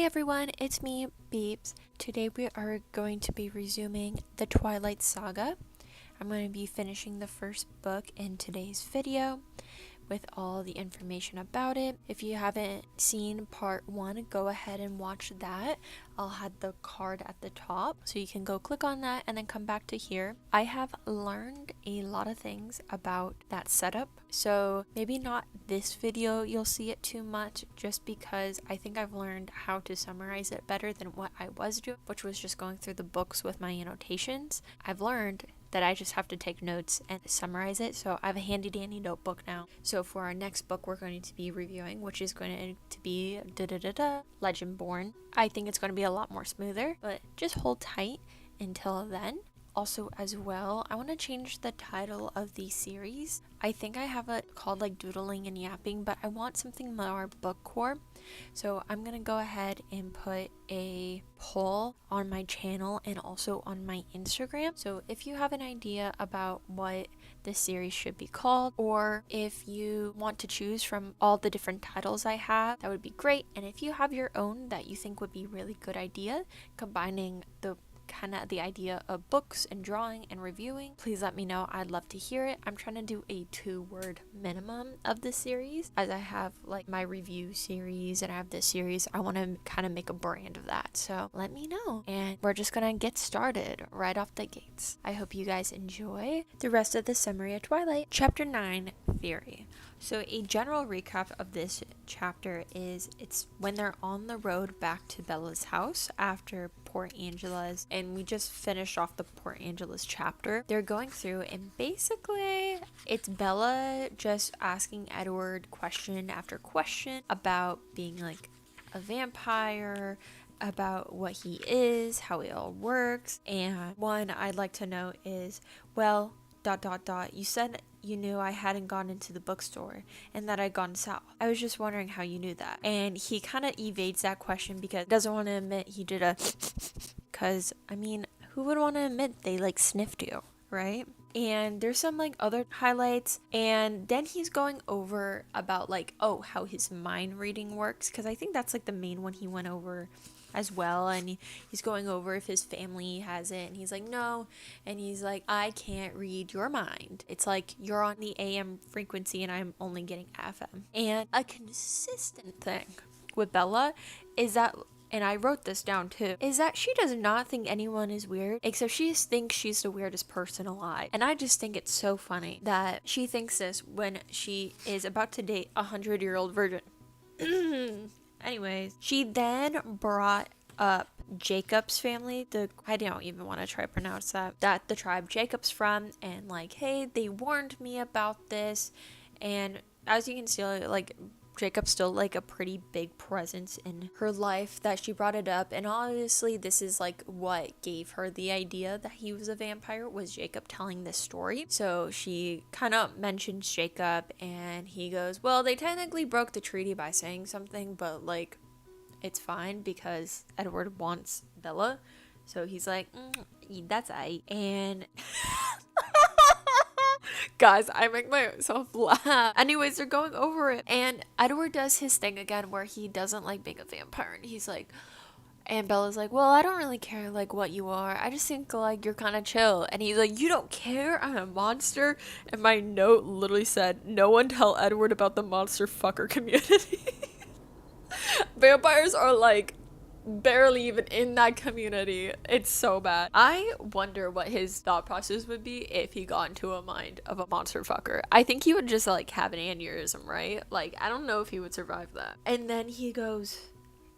everyone, it's me, Beeps. Today we are going to be resuming the Twilight saga. I'm going to be finishing the first book in today's video with all the information about it. If you haven't seen part 1, go ahead and watch that. I'll have the card at the top so you can go click on that and then come back to here. I have learned a lot of things about that setup, so maybe not this video you'll see it too much, just because I think I've learned how to summarize it better than what I was doing, which was just going through the books with my annotations. I've learned that I just have to take notes and summarize it, so I have a handy dandy notebook now. So for our next book we're going to be reviewing, which is going to be Legendborn, I think it's going to be a lot more smoother, but just hold tight until then. Also as well, I want to change the title of the series. I think I have it called like Doodling and Yapping, but I want something more bookcore. So I'm going to go ahead and put a poll on my channel and also on my Instagram. So if you have an idea about what this series should be called, or if you want to choose from all the different titles I have, that would be great. And if you have your own that you think would be a really good idea, combining the idea of books and drawing and reviewing, please let me know. I'd love to hear it. I'm trying to do a 2-word minimum of this series, as I have like my review series and I have this series. I want to kind of make a brand of that, so let me know, and we're just gonna get started right off the gates. I hope you guys enjoy the rest of the summary of Twilight. Chapter 9, Theory. So a general recap of this chapter is it's when they're on the road back to Bella's house after Port Angela's, and we just finished off the Port Angela's chapter. They're going through, and basically it's Bella just asking Edward question after question about being like a vampire, about what he is, how it all works. And one I'd like to know is, well, ... you said you knew I hadn't gone into the bookstore and that I'd gone south. I was just wondering how you knew that. And he kind of evades that question because he doesn't want to admit he did because I mean, who would want to admit they like sniffed you, right? And there's some like other highlights, and then he's going over about like, oh, how his mind reading works, because I think that's like the main one he went over as well. And he's going over if his family has it, and he's like, no, and he's like, I can't read your mind. It's like you're on the AM frequency and I'm only getting FM. And a consistent thing with Bella is that, and I wrote this down too, is that she does not think anyone is weird, except she just thinks she's the weirdest person alive. And I just think it's so funny that she thinks this when she is about to date a 100-year-old virgin. Anyways, she then brought up Jacob's family, I don't even want to try to pronounce that the tribe Jacob's from, and like, hey, they warned me about this. And as you can see, like, Jacob's still like a pretty big presence in her life that she brought it up. And obviously this is like what gave her the idea that he was a vampire, was Jacob telling this story. So she kind of mentions Jacob, and he goes, well, they technically broke the treaty by saying something, but like it's fine because Edward wants Bella. So he's like, that's aight. And guys, I make myself laugh. Anyways, they're going over it, and Edward does his thing again where he doesn't like being a vampire, and he's like, and Bella's like, well, I don't really care like what you are, I just think like you're kind of chill. And he's like, you don't care? I'm a monster. And my note literally said, no one tell Edward about the monster fucker community. Vampires are like barely even in that community. It's so bad. I wonder what his thought process would be if he got into a mind of a monster fucker. I think he would just like have an aneurysm, right? Like, I don't know if he would survive that. And then he goes,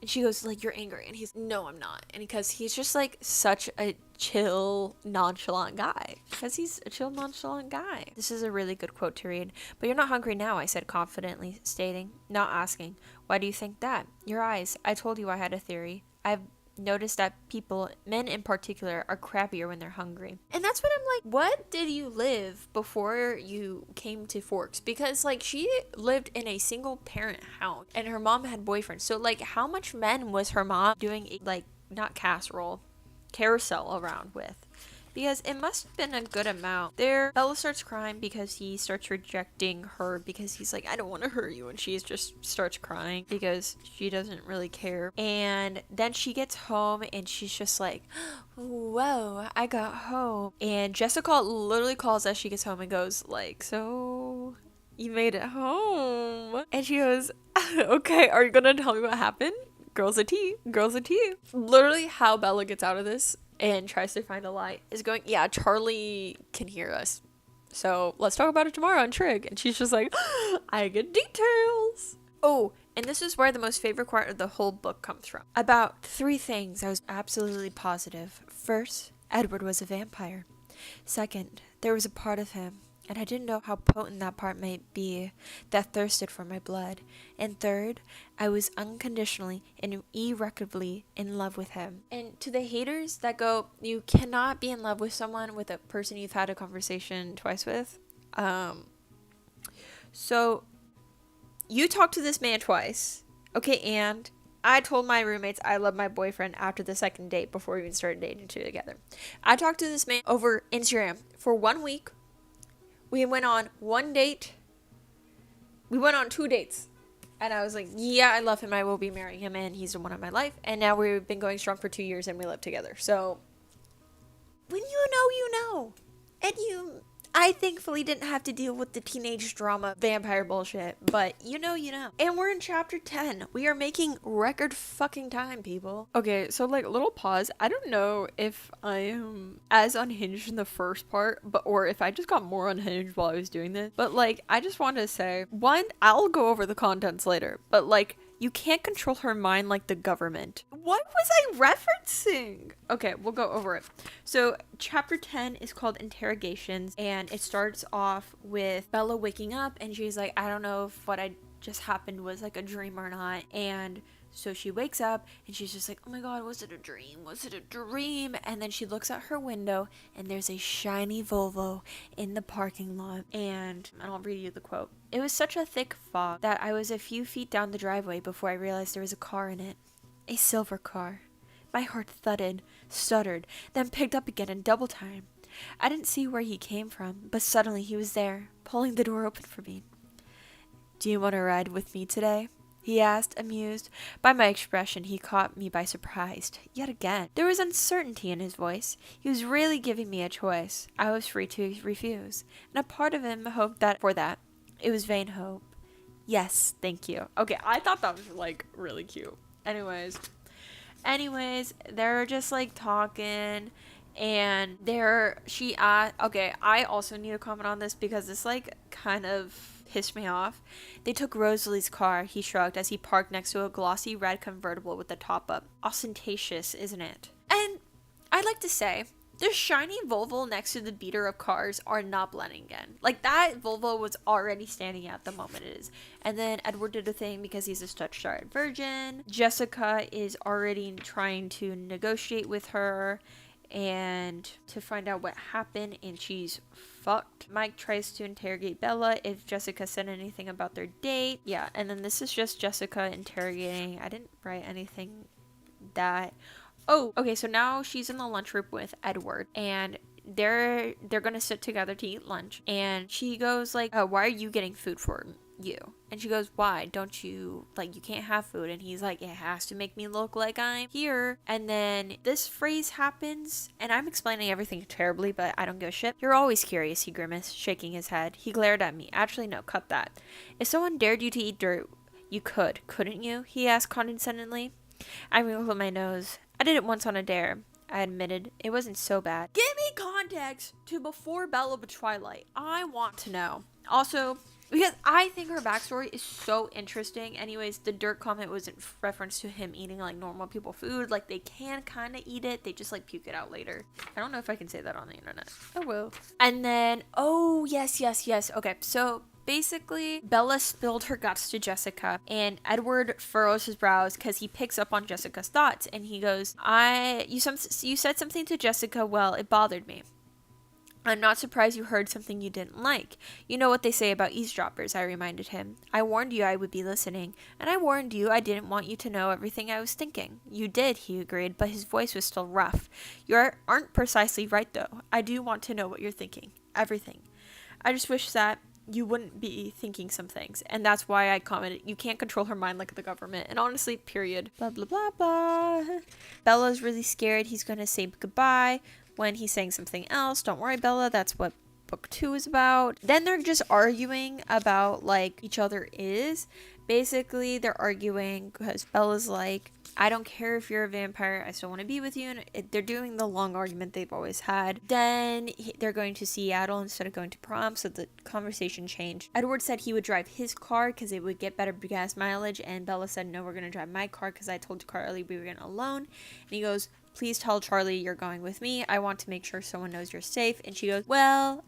and she goes like, you're angry. And he's, no, I'm not. And because he's just like such a chill, nonchalant guy. Because he's a chill, nonchalant guy. This is a really good quote to read. But you're not hungry now, I said confidently, stating, not asking. Why do you think that? Your eyes. I told you I had a theory. I've noticed that people, men in particular, are crappier when they're hungry. And that's what I'm like, what did you live before you came to Forks? Because like she lived in a single parent house and her mom had boyfriends. So like how much men was her mom doing like, not casserole, carousel around with? because it must have been a good amount. There, Bella starts crying because he starts rejecting her because he's like, I don't want to hurt you. And she just starts crying because she doesn't really care. And then she gets home and she's just like, whoa, I got home. And Jessica literally calls as she gets home and goes like, so you made it home. And she goes, okay, are you gonna tell me what happened? Girls a tea, girls a tea. Literally how Bella gets out of this and tries to find a lie is going, yeah, Charlie can hear us, so let's talk about it tomorrow on Trig. And she's just like, I get details. Oh, and this is where the most favorite part of the whole book comes from. About 3 things I was absolutely positive. First, Edward was a vampire. Second, there was a part of him, and I didn't know how potent that part might be, that thirsted for my blood. And third, I was unconditionally and irrevocably in love with him. And to the haters that go, you cannot be in love with someone with a person you've had a conversation twice with. So you talked to this man twice. Okay, and I told my roommates I love my boyfriend after the second date before we even started dating together. I talked to this man over Instagram for 1 week. We went on 1 date. We went on 2 dates. And I was like, yeah, I love him. I will be marrying him. And he's the one of my life. And now we've been going strong for 2 years and we live together. So when you know, you know. And I thankfully didn't have to deal with the teenage drama vampire bullshit, but you know, you know. And we're in chapter 10. We are making record fucking time, people. Okay, so like little pause. I don't know if I am as unhinged in the first part, or if I just got more unhinged while I was doing this. But like, I just wanted to say, one, I'll go over the contents later, but like, you can't control her mind like the government. What was I referencing? Okay, we'll go over it. So, chapter 10 is called Interrogations, and it starts off with Bella waking up, and she's like, I don't know if what I just happened was like a dream or not. And so she wakes up and she's just like, oh my god, was it a dream? Was it a dream? And then she looks out her window and there's a shiny Volvo in the parking lot. And I'll read you the quote. It was such a thick fog that I was a few feet down the driveway before I realized there was a car in it. A silver car. My heart thudded, stuttered, then picked up again in double time. I didn't see where he came from, but suddenly he was there, pulling the door open for me. Do you want to ride with me today? He asked, amused. By my expression, he caught me by surprise. Yet again, there was uncertainty in his voice. He was really giving me a choice. I was free to refuse, and a part of him hoped that for that. It was vain hope. Yes, thank you. Okay, I thought that was like really cute. Anyways, they're just like talking, and okay, I also need to comment on this because this like kind of pissed me off. They took Rosalie's car, he shrugged as he parked next to a glossy red convertible with the top up. Ostentatious, isn't it? And I'd like to say, the shiny Volvo next to the beater of cars are not blending in. Like, that Volvo was already standing out the moment it is. And then Edward did a thing because he's a touch-started virgin. Jessica is already trying to negotiate with her and to find out what happened, and she's fucked. Mike tries to interrogate Bella if Jessica said anything about their date. Yeah, and then this is just Jessica interrogating. I didn't write anything that... Oh, okay, so now she's in the lunchroom with Edward, and they're gonna sit together to eat lunch, and she goes like, oh, why are you getting food for you? And she goes, why? Don't you, like, you can't have food? And he's like, it has to make me look like I'm here. And then this phrase happens, and I'm explaining everything terribly, but I don't give a shit. You're always curious, he grimaced, shaking his head. He glared at me. Actually, no, cut that. If someone dared you to eat dirt, you could, couldn't you? He asked condescendingly. I wrinkled my nose. I did it once on a dare, I admitted. It wasn't so bad. Give me context to before Bella of Twilight. I want to know. Also, because I think her backstory is so interesting. Anyways, the dirt comment was in reference to him eating like normal people food. Like, they can kind of eat it. They just like puke it out later. I don't know if I can say that on the internet. I will. And then, oh, yes. Okay, so basically, Bella spilled her guts to Jessica, and Edward furrows his brows because he picks up on Jessica's thoughts, and he goes, you said something to Jessica, well, it bothered me. I'm not surprised you heard something you didn't like. You know what they say about eavesdroppers, I reminded him. I warned you I would be listening, and I warned you I didn't want you to know everything I was thinking. You did, he agreed, but his voice was still rough. You aren't precisely right, though. I do want to know what you're thinking. Everything. I just wish that you wouldn't be thinking some things, and that's why I commented, you can't control her mind like the government, and honestly, period. Blah, blah, blah, blah. Bella's really scared he's gonna say goodbye when he's saying something else. Don't worry, Bella, that's what book 2 is about. Then they're just arguing about, like, each other is. Basically, they're arguing because Bella's like, I don't care if you're a vampire, I still want to be with you, and they're doing the long argument they've always had. Then they're going to Seattle instead of going to prom, so the conversation changed. Edward said he would drive his car because it would get better gas mileage, and Bella said, no, we're going to drive my car because I told Carly we were going alone. And he goes, please tell Charlie you're going with me. I want to make sure someone knows you're safe. And she goes, well,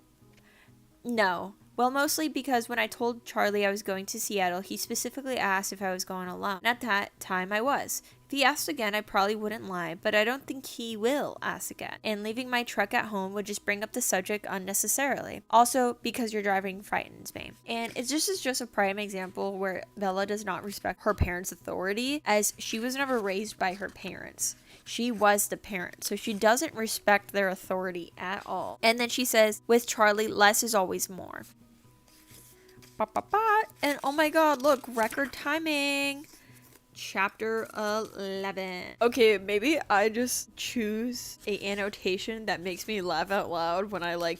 no. Well, mostly because when I told Charlie I was going to Seattle, he specifically asked if I was going alone. And at that time, I was. If he asked again, I probably wouldn't lie, but I don't think he will ask again. And leaving my truck at home would just bring up the subject unnecessarily. Also, because you're driving frightens me. And it's just a prime example where Bella does not respect her parents' authority, as she was never raised by her parents. She was the parent, so she doesn't respect their authority at all. And then she says, with Charlie, less is always more. And oh my god, look, record timing. Chapter 11. Okay, maybe I just choose a annotation that makes me laugh out loud when I like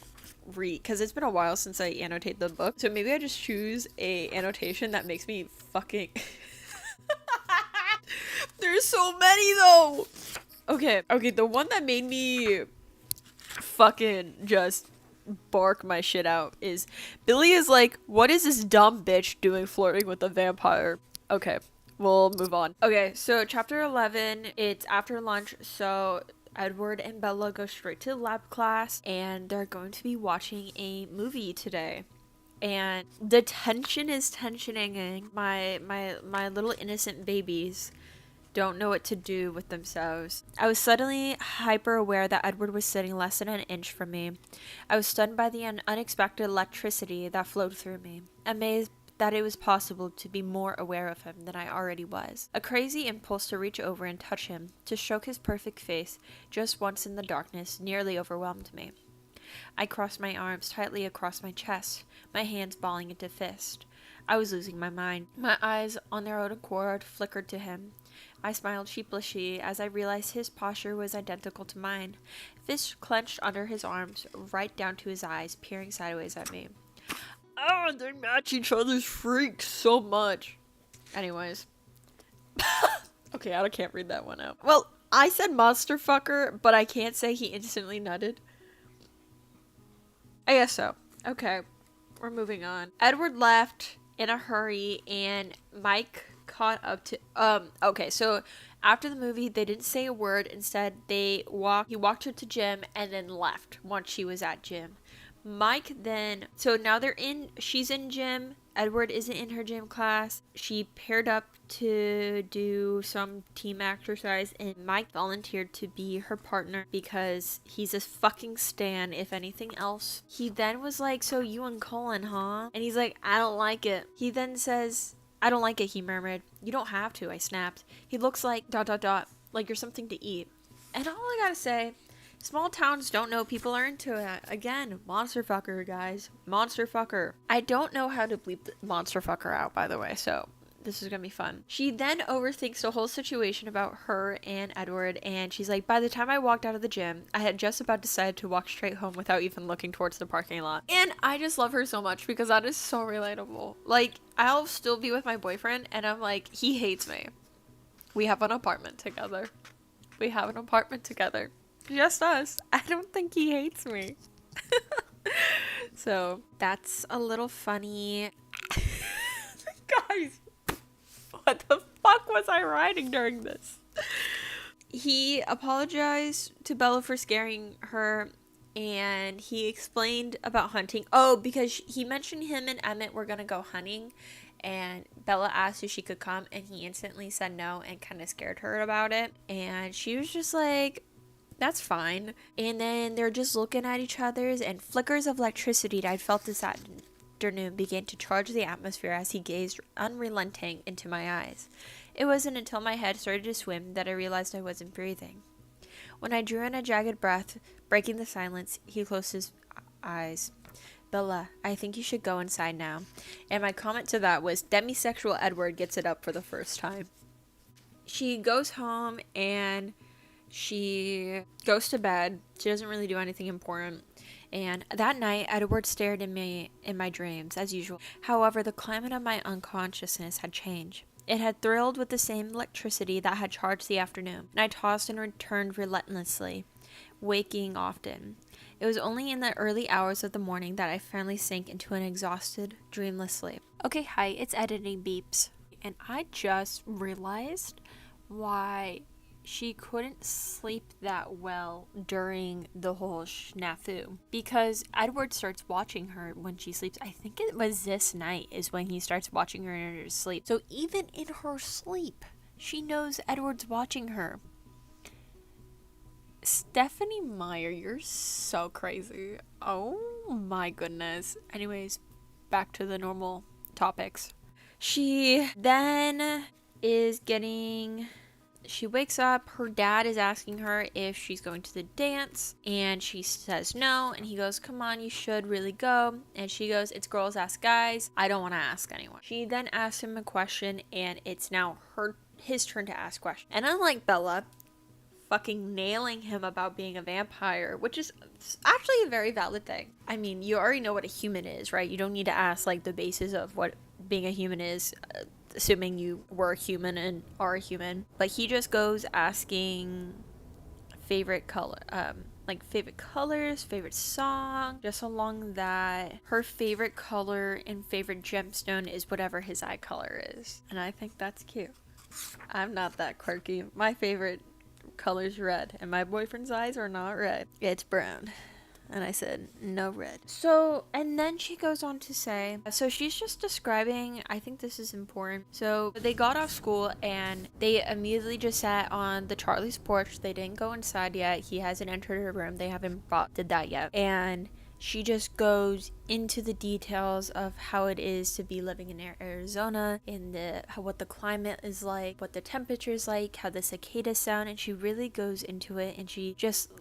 read, because it's been a while since I annotate the book. So maybe I just choose a annotation that makes me fucking There's so many though. Okay, the one that made me fucking just bark my shit out is Billy is like, what is this dumb bitch doing flirting with a vampire? Okay, we'll move on. Okay, so chapter 11, it's after lunch, so Edward and Bella go straight to lab class, and they're going to be watching a movie today. And the tension is tensioning. My little innocent babies don't know what to do with themselves. I was suddenly hyper aware that Edward was sitting less than an inch from me. I was stunned by the unexpected electricity that flowed through me, amazed that it was possible to be more aware of him than I already was. A crazy impulse to reach over and touch him, to stroke his perfect face, just once in the darkness, nearly overwhelmed me. I crossed my arms tightly across my chest, my hands balling into fist. I was losing my mind. My eyes, on their own accord, flickered to him. I smiled sheepishly as I realized his posture was identical to mine, fists clenched under his arms, right down to his eyes, peering sideways at me. Oh, they match each other's freaks so much. Anyways. Okay, I can't read that one out. Well, I said monster fucker, but I can't say he instantly nutted. I guess so. Okay, we're moving on. Edward left in a hurry, and Mike caught up to okay, so after the movie they didn't say a word. Instead he walked her to gym and then left once she was at gym. Mike then, so now she's in gym, Edward isn't in her gym class. She paired up to do some team exercise, and Mike volunteered to be her partner because he's a fucking stan, if anything else. He then was like, so you and Colin, huh? And he's like, I don't like it. He then says, I don't like it, he murmured. You don't have to, I snapped. He looks like ... like you're something to eat. And all I gotta say, small towns don't know people are into it. Again, monster fucker, guys. Monster fucker. I don't know how to bleep the monster fucker out, by the way, so this is gonna be fun. She then overthinks the whole situation about her and Edward, and she's like, by the time I walked out of the gym, I had just about decided to walk straight home without even looking towards the parking lot. And I just love her so much because that is so relatable. Like, I'll still be with my boyfriend, and I'm like, he hates me. We have an apartment together. Just us. I don't think he hates me. So, that's a little funny. Guys, what the fuck was I writing during this? He apologized to Bella for scaring her, and he explained about hunting. Oh, because he mentioned him and Emmett were gonna go hunting, and Bella asked if she could come, and he instantly said no and kind of scared her about it. And she was just like, that's fine. And then they're just looking at each other's, and flickers of electricity that I'd felt this afternoon began to charge the atmosphere as he gazed unrelenting into my eyes. It wasn't until my head started to swim that I realized I wasn't breathing. When I drew in a jagged breath, breaking the silence, he closed his eyes. Bella, I think you should go inside now. And my comment to that was, demisexual Edward gets it up for the first time. She goes home and she goes to bed. She doesn't really do anything important. And that night, Edward stared at me in my dreams, as usual. However, the climate of my unconsciousness had changed. It had thrilled with the same electricity that had charged the afternoon, and I tossed and returned relentlessly, waking often. It was only in the early hours of the morning that I finally sank into an exhausted, dreamless sleep. Okay, hi, it's editing beeps. And I just realized why she couldn't sleep that well during the whole snafu. Because Edward starts watching her when she sleeps. I think it was this night is when he starts watching her in her sleep. So even in her sleep, she knows Edward's watching her. Stephanie Meyer, you're so crazy. Oh my goodness. Anyways, back to the normal topics. She then she wakes up, her dad is asking her if she's going to the dance, and she says no, and he goes, come on, you should really go, and she goes, it's girls ask guys, I don't want to ask anyone. She then asks him a question, and it's now his turn to ask questions. And unlike Bella, fucking nailing him about being a vampire, which is actually a very valid thing. I mean, you already know what a human is, right? You don't need to ask, like, the basis of what being a human is, assuming you were a human and are a human. But he just goes asking favorite colors, favorite song, just along that. Her favorite color and favorite gemstone is whatever his eye color is. And I think that's cute. I'm not that quirky. My favorite color's red, and my boyfriend's eyes are not red. It's brown. And I said, no red. So, and then she goes on to say, so she's just describing, I think this is important. So they got off school and they immediately just sat on the Charlie's porch. They didn't go inside yet. He hasn't entered her room. They haven't did that yet. And she just goes into the details of how it is to be living in Arizona, what the climate is like, what the temperature is like, how the cicadas sound, and she really goes into it, and she just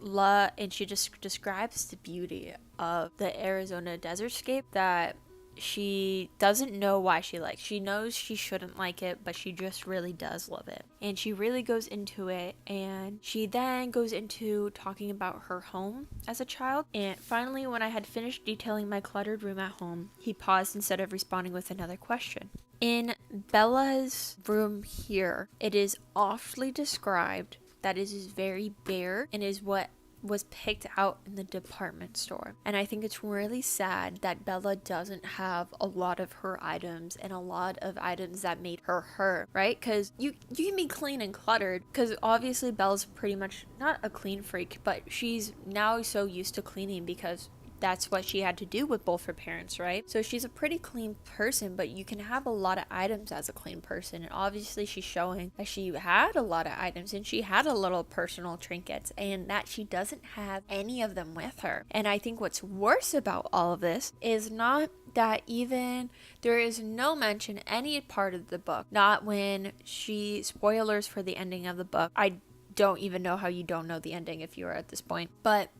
describes the beauty of the Arizona desertscape that she doesn't know why she likes. She knows she shouldn't like it, but she just really does love it. And she really goes into it, and she then goes into talking about her home as a child. And finally, when I had finished detailing my cluttered room at home, he paused instead of responding with another question. In Bella's room here, it is awfully described that it is very bare and is what was picked out in the department store. And I think it's really sad that Bella doesn't have a lot of her items and a lot of items that made her, right? Because you can be clean and cluttered, because obviously Bella's pretty much not a clean freak, but she's now so used to cleaning because that's what she had to do with both her parents, right? So she's a pretty clean person, but you can have a lot of items as a clean person. And obviously she's showing that she had a lot of items and she had a little personal trinkets, and that she doesn't have any of them with her. And I think what's worse about all of this is not that even there is no mention any part of the book, not when spoilers for the ending of the book. I don't even know how you don't know the ending if you are at this point, but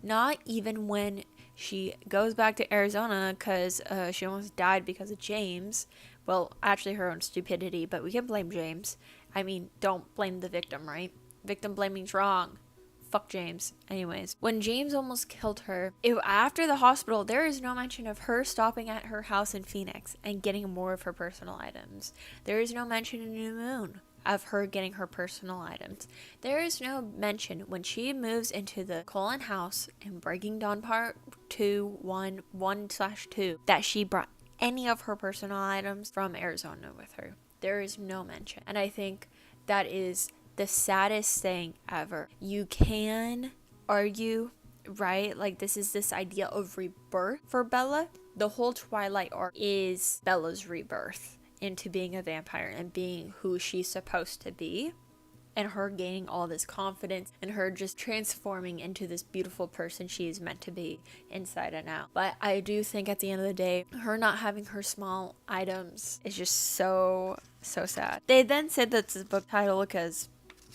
not even when she goes back to Arizona because she almost died because of James. Well, actually her own stupidity, but we can blame James. I mean, don't blame the victim, right? Victim blaming's wrong. Fuck James. Anyways, when James almost killed her, after the hospital, there is no mention of her stopping at her house in Phoenix and getting more of her personal items. There is no mention in New Moon of her getting her personal items. There is no mention when she moves into the Cullen house in Breaking Dawn Part 1/2 that she brought any of her personal items from Arizona with her. There is no mention. And I think that is the saddest thing ever. You can argue, right? Like, this idea of rebirth for Bella. The whole Twilight arc is Bella's rebirth into being a vampire and being who she's supposed to be. and her gaining all this confidence and her just transforming into this beautiful person she is meant to be inside and out. But I do think at the end of the day, her not having her small items is just so sad. They then said that's the book title because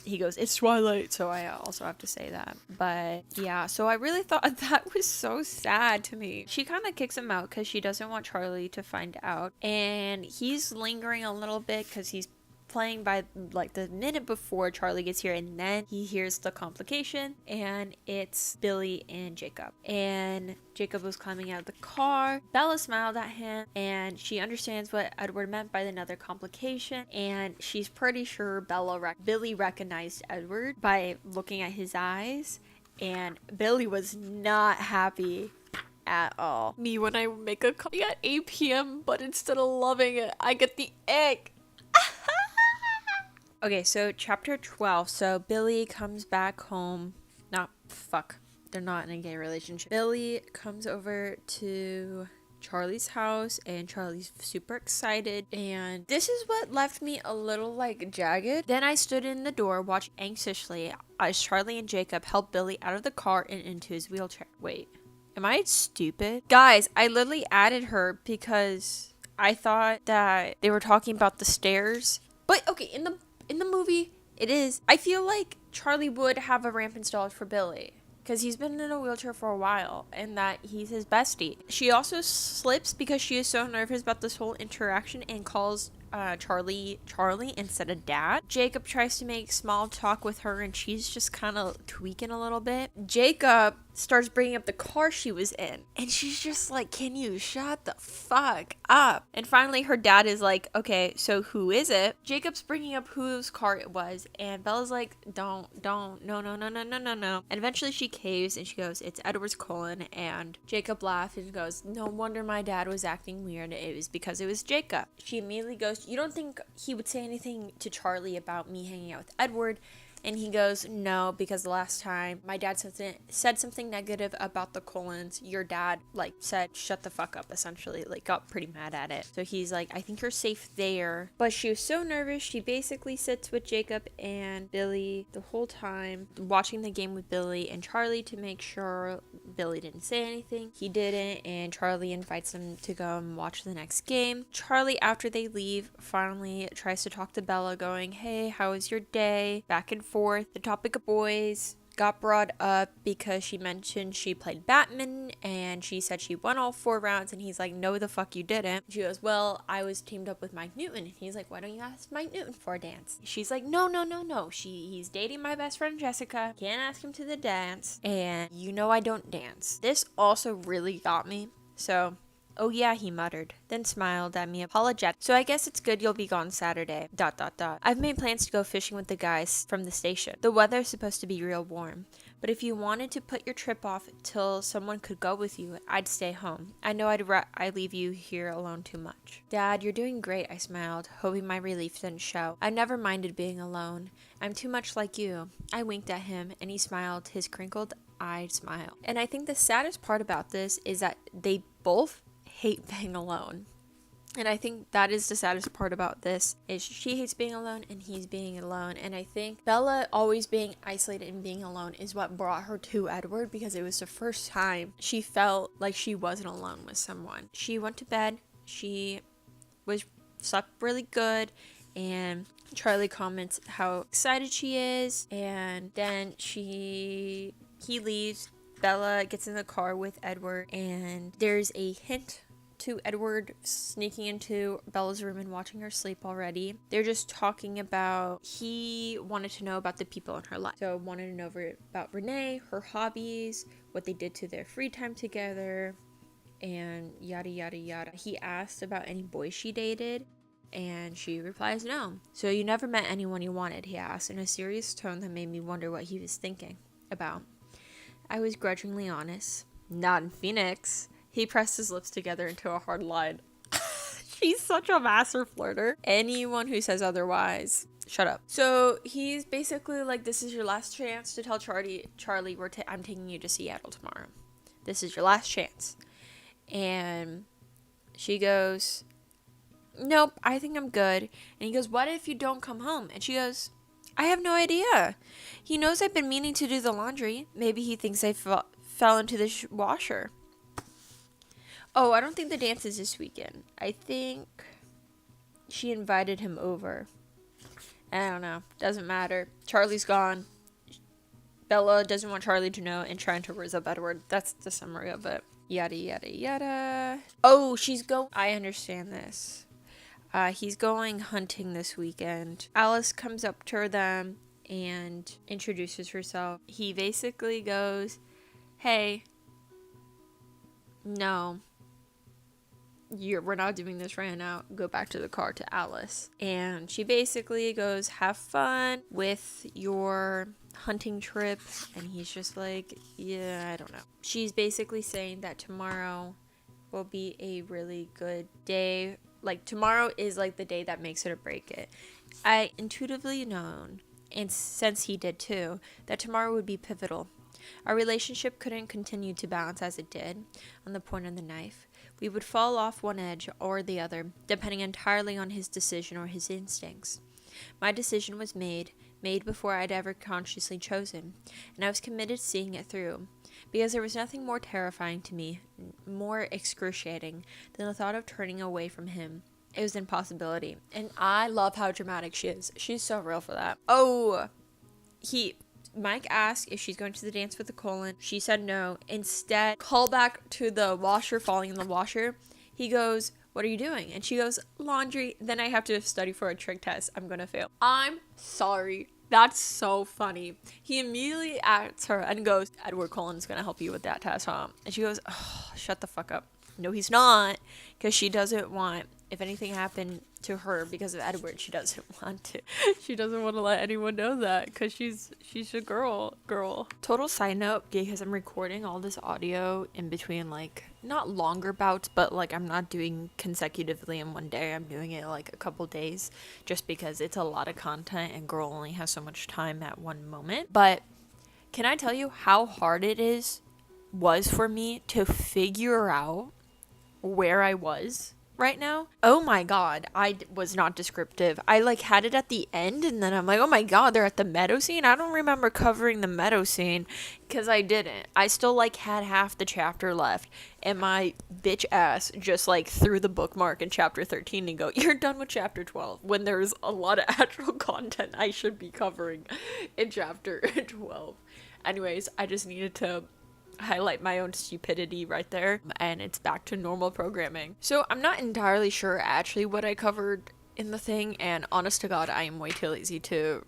he goes, it's Twilight, so I also have to say that. But yeah, so I really thought that was so sad to me. She kind of kicks him out because she doesn't want Charlie to find out, and he's lingering a little bit because he's playing by like the minute before Charlie gets here, and then he hears the complication, and it's Billy and Jacob. And Jacob was climbing out of the car. Bella smiled at him, and she understands what Edward meant by another complication, and she's pretty sure Billy recognized Edward by looking at his eyes, and Billy was not happy at all. Me, when I make a coffee at 8 p.m., but instead of loving it, I get the egg. Okay, so chapter 12. So Billy comes back home. They're not in a gay relationship. Billy comes over to Charlie's house, and Charlie's super excited. And this is what left me a little like jagged. Then I stood in the door, watched anxiously as Charlie and Jacob helped Billy out of the car and into his wheelchair. Wait, am I stupid? Guys, I literally added her because I thought that they were talking about the stairs. But okay, in the movie, it is. I feel like Charlie would have a ramp installed for Billy because he's been in a wheelchair for a while and that he's his bestie. She also slips because she is so nervous about this whole interaction and calls Charlie instead of Dad. Jacob tries to make small talk with her, and she's just kind of tweaking a little bit. Jacob starts bringing up the car she was in, and she's just like, can you shut the fuck up? And finally her dad is like, okay, so who is it? Jacob's bringing up whose car it was, and Bella's like, no. And eventually she caves and she goes, it's Edward's colon. And Jacob laughs and goes, no wonder my dad was acting weird. It was because it was Jacob. She immediately goes, you don't think he would say anything to Charlie about me hanging out with Edward? And he goes, no, because the last time my dad said something negative about the colons, your dad, like, said, shut the fuck up, essentially, like, got pretty mad at it. So he's like, I think you're safe there. But she was so nervous, she basically sits with Jacob and Billy the whole time, watching the game with Billy and Charlie to make sure Billy didn't say anything. He didn't, and Charlie invites him to go and watch the next game. Charlie, after they leave, finally tries to talk to Bella, going, hey, how was your day? Back and forth. The topic of boys got brought up because she mentioned she played badminton, and she said she won all 4 rounds, and he's like, no the fuck you didn't. She goes, well, I was teamed up with Mike Newton. And he's like, why don't you ask Mike Newton for a dance? She's like, no, he's dating my best friend Jessica, can't ask him to the dance, and you know I don't dance. This also really got me. So oh yeah, he muttered, then smiled at me apologetic. So I guess it's good you'll be gone Saturday. ... I've made plans to go fishing with the guys from the station. The weather's supposed to be real warm, but if you wanted to put your trip off till someone could go with you, I'd stay home. I know I'd leave you here alone too much. Dad, you're doing great, I smiled, hoping my relief didn't show. I never minded being alone. I'm too much like you. I winked at him, and he smiled his crinkled-eyed smile. And I think the saddest part about this is that they both hate being alone. And I think that is the saddest part about this, is she hates being alone and he's being alone. And I think Bella always being isolated and being alone is what brought her to Edward, because it was the first time she felt like she wasn't alone with someone. She went to bed, she slept really good, and Charlie comments how excited she is, and then he leaves. Bella gets in the car with Edward, and there's a hint to Edward sneaking into Bella's room and watching her sleep already. They're just talking about, he wanted to know about the people in her life. So wanted to know about Renee, her hobbies, what they did to their free time together, and yada yada yada. He asked about any boys she dated, and she replies no. So you never met anyone you wanted, he asked, in a serious tone that made me wonder what he was thinking about. I was grudgingly honest. Not in Phoenix. He pressed his lips together into a hard line. She's such a master flirter. Anyone who says otherwise, shut up. So he's basically like, this is your last chance to tell Charlie, I'm taking you to Seattle tomorrow. This is your last chance. And she goes, nope, I think I'm good. And he goes, what if you don't come home? And she goes, I have no idea. He knows I've been meaning to do the laundry. Maybe he thinks I fell into the washer. Oh, I don't think the dance is this weekend. I think she invited him over. I don't know. Doesn't matter. Charlie's gone. Bella doesn't want Charlie to know and trying to raise up Edward. That's the summary of it. Yada, yada, yada. Oh, I understand this. He's going hunting this weekend. Alice comes up to them and introduces herself. He basically goes, hey, no, we're not doing this right now. Go back to the car, to Alice. And she basically goes, have fun with your hunting trip. And he's just like, yeah, I don't know. She's basically saying that tomorrow will be a really good day. Like, tomorrow is like the day that makes it or break it. I intuitively known, and since he did too, that tomorrow would be pivotal. Our relationship couldn't continue to balance as it did on the point of the knife. We would fall off one edge or the other, depending entirely on his decision or his instincts. My decision was made before I'd ever consciously chosen, and I was committed to seeing it through, because there was nothing more terrifying to me, more excruciating, than the thought of turning away from him. It was an impossibility, and I love how dramatic she is. She's so real for that. Oh, Mike asked if she's going to the dance with the colon. She said no. Instead, call back to the washer, falling in the washer. He goes, what are you doing? And she goes, laundry. Then I have to study for a trick test. I'm gonna fail. I'm sorry. That's so funny. He immediately asks her and goes, Edward Cullen's gonna help you with that test, huh? And she goes, oh, shut the fuck up. No, he's not. Because she doesn't want, if anything happened to her because of Edward, she doesn't want to. She doesn't want to let anyone know that because she's a girl. Total side note, because I'm recording all this audio in between, like, not longer bouts, but like I'm not doing consecutively in one day. I'm doing it like a couple days just because it's a lot of content and girl only has so much time at one moment. But can I tell you how hard it was for me to figure out where I was right now? Oh my god, I was not descriptive. I like had it at the end and then I'm like, oh my god, they're at the meadow scene. I don't remember covering the meadow scene because I didn't. I still like had half the chapter left and my bitch ass just like threw the bookmark in chapter 13 and go, you're done with chapter 12, when there's a lot of actual content I should be covering in chapter 12. Anyways, I just needed to highlight my own stupidity right there, and it's back to normal programming. So I'm not entirely sure actually what I covered in the thing, and honest to god, I am way too lazy to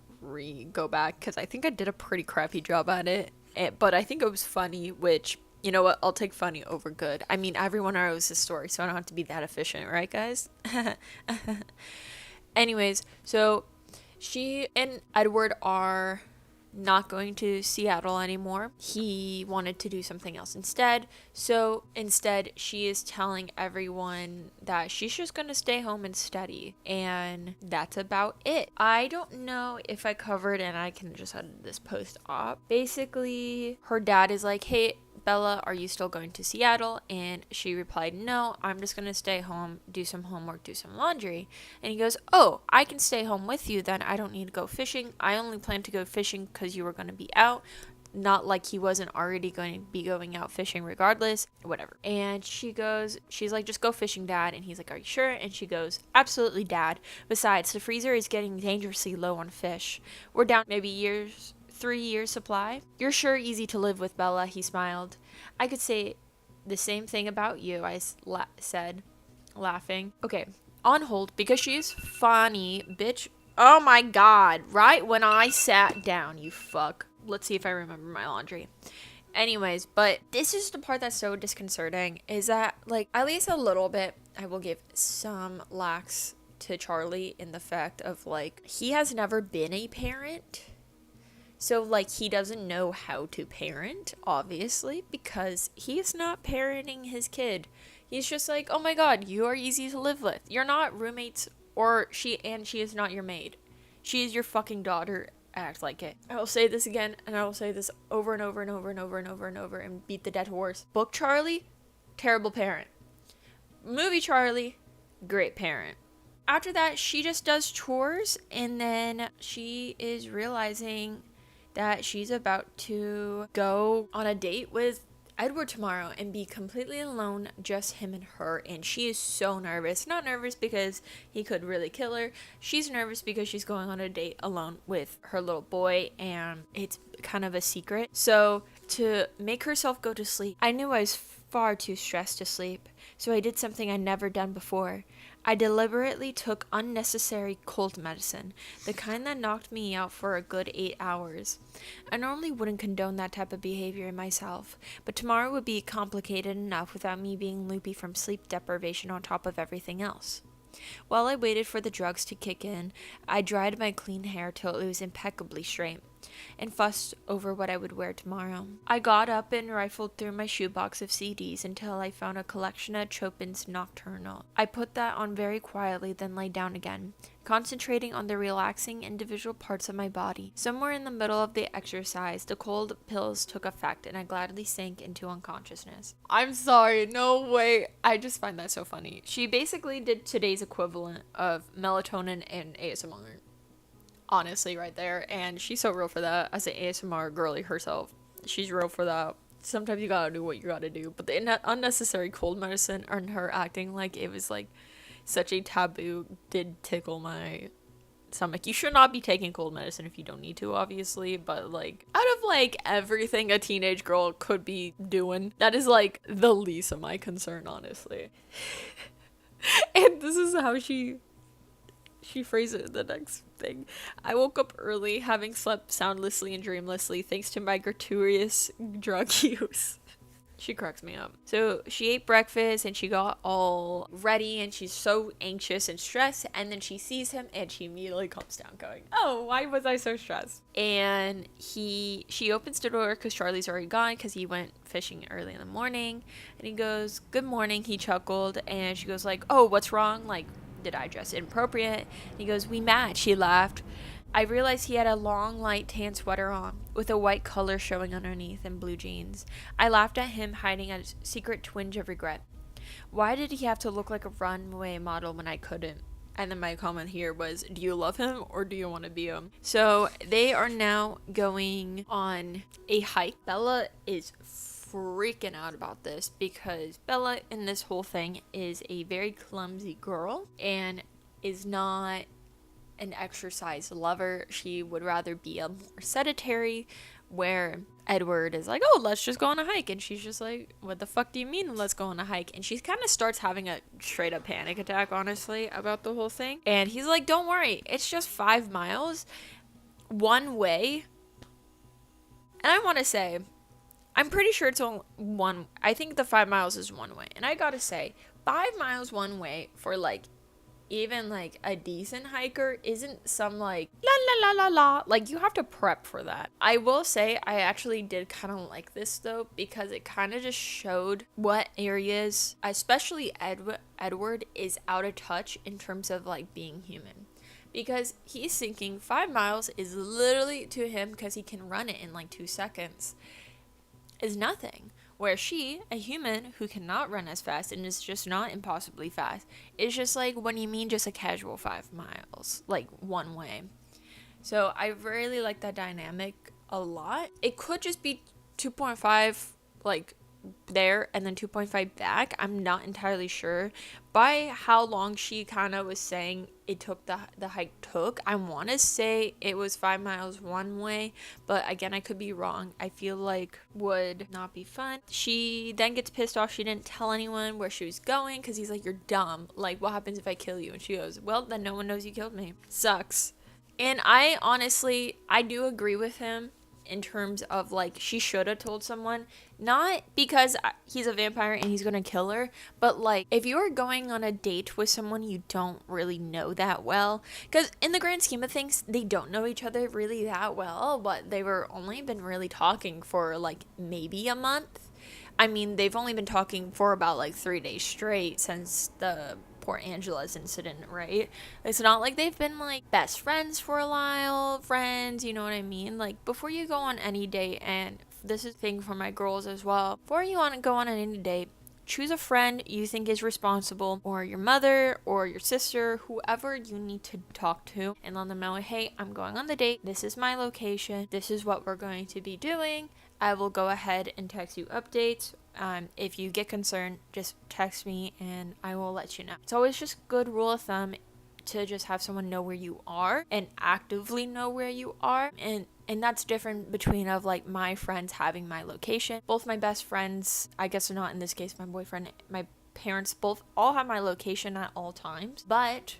go back because I think I did a pretty crappy job at it, but I think it was funny, which, you know what, I'll take funny over good. I mean, everyone knows this story, so I don't have to be that efficient, right guys? Anyways, so she and Edward are not going to Seattle anymore. He wanted to do something else instead. So instead, she is telling everyone that she's just going to stay home and study. And that's about it. I don't know if I covered, and I can just edit this post-op. Basically, her dad is like, hey, Bella, are you still going to Seattle? And she replied, no, I'm just going to stay home, do some homework, do some laundry. And he goes, oh, I can stay home with you then. I don't need to go fishing. I only plan to go fishing because you were going to be out. Not like he wasn't already going to be going out fishing regardless. Whatever. And she's like, just go fishing, Dad. And he's like, are you sure? And she goes, absolutely, Dad. Besides, the freezer is getting dangerously low on fish. We're down maybe 3 years supply. You're sure easy to live with, Bella, he smiled. I could say the same thing about you, I said, laughing. Okay, on hold, because she is funny, bitch. Oh my god, right when I sat down, you fuck. Let's see if I remember my laundry. Anyways, but this is the part that's so disconcerting, is that, like, at least a little bit, I will give some lax to Charlie in the fact of, like, he has never been a parent. So, like, he doesn't know how to parent, obviously, because he's not parenting his kid. He's just like, oh my god, you are easy to live with. You're not roommates, she is not your maid. She is your fucking daughter. Act like it. I will say this again, and I will say this over and over and over and over and over and over and beat the dead horse. Book Charlie, terrible parent. Movie Charlie, great parent. After that, she just does chores, and then she is realizing that she's about to go on a date with Edward tomorrow and be completely alone, just him and her. And she is so nervous. Not nervous because he could really kill her. She's nervous because she's going on a date alone with her little boy, and it's kind of a secret. So to make herself go to sleep, I knew I was far too stressed to sleep. So I did something I'd never done before. I deliberately took unnecessary cold medicine, the kind that knocked me out for a good 8 hours. I normally wouldn't condone that type of behavior in myself, but tomorrow would be complicated enough without me being loopy from sleep deprivation on top of everything else. While I waited for the drugs to kick in, I dried my clean hair till it was impeccably straight, and fussed over what I would wear tomorrow. I got up and rifled through my shoebox of CDs until I found a collection of Chopin's Nocturnal. I put that on very quietly, then lay down again, concentrating on the relaxing individual parts of my body. Somewhere in the middle of the exercise, the cold pills took effect, and I gladly sank into unconsciousness. I'm sorry, no way. I just find that so funny. She basically did today's equivalent of melatonin and ASMR. Honestly, right there. And she's so real for that. As an ASMR girly herself, she's real for that. Sometimes you gotta do what you gotta do. But the unnecessary cold medicine and her acting like it was like such a taboo did tickle my stomach. You should not be taking cold medicine if you don't need to, obviously, but like out of like everything a teenage girl could be doing, that is like the least of my concern, honestly. And this is how she phrased it the next thing. I woke up early, having slept soundlessly and dreamlessly thanks to my gratuitous drug use. She cracks me up. So she ate breakfast and she got all ready and she's so anxious and stressed, and then she sees him and she immediately calms down going, oh, why was I so stressed? And she opens the door because Charlie's already gone because he went fishing early in the morning, and he goes, good morning. He chuckled, and she goes like, oh, what's wrong? Like, did I dress inappropriate? And he goes, we match. She laughed. I realized he had a long, light tan sweater on, with a white collar showing underneath and blue jeans. I laughed at him, hiding a secret twinge of regret. Why did he have to look like a runway model when I couldn't? And then my comment here was, do you love him or do you want to be him? So they are now going on a hike. Bella is freaking out about this because Bella in this whole thing is a very clumsy girl and is not an exercise lover. She would rather be a more sedentary, where Edward is like, oh, let's just go on a hike, and she's just like, what the fuck do you mean let's go on a hike? And she kind of starts having a straight up panic attack, honestly, about the whole thing. And he's like, don't worry, it's just 5 miles one way. And I want to say, I'm pretty sure it's only one. I think the 5 miles is one way. And I gotta say, 5 miles one way for like even like a decent hiker isn't some like la la la la la. Like, you have to prep for that. I will say I actually did kind of like this though, because it kind of just showed what areas, especially Edward is out of touch in terms of like being human. Because he's thinking 5 miles is literally to him, because he can run it in like 2 seconds, is nothing. Where she, a human who cannot run as fast and is just not impossibly fast, is just like, what do you mean just a casual 5 miles? Like, one way. So I really like that dynamic a lot. It could just be 2.5 like there and then 2.5 back. I'm not entirely sure. By how long she kind of was saying it took, the hike took, I want to say it was 5 miles one way, but again, I could be wrong. I feel like would not be fun. She then gets pissed off she didn't tell anyone where she was going, because he's like, you're dumb, like what happens if I kill you? And she goes, well, then no one knows you killed me. Sucks. And I honestly, I do agree with him in terms of like, she should have told someone, not because he's a vampire and he's gonna kill her, but like, if you're going on a date with someone you don't really know that well, because in the grand scheme of things they don't know each other really that well, but they were only been really talking for like maybe a month. I mean, they've only been talking for about like 3 days straight since the poor Angela's incident, right? It's not like they've been like best friends for a while, friends, you know what I mean? Like, before you go on any date, and this is a thing for my girls as well, before you want to go on any date, choose a friend you think is responsible, or your mother or your sister, whoever you need to talk to, and let them know, hey, I'm going on the date. This is my location. This is what we're going to be doing. I will go ahead and text you updates. If you get concerned, just text me and I will let you know. It's always just a good rule of thumb to just have someone know where you are and actively know where you are. And that's different between of like my friends having my location. Both my best friends, I guess not in this case, my boyfriend, my parents, both all have my location at all times. But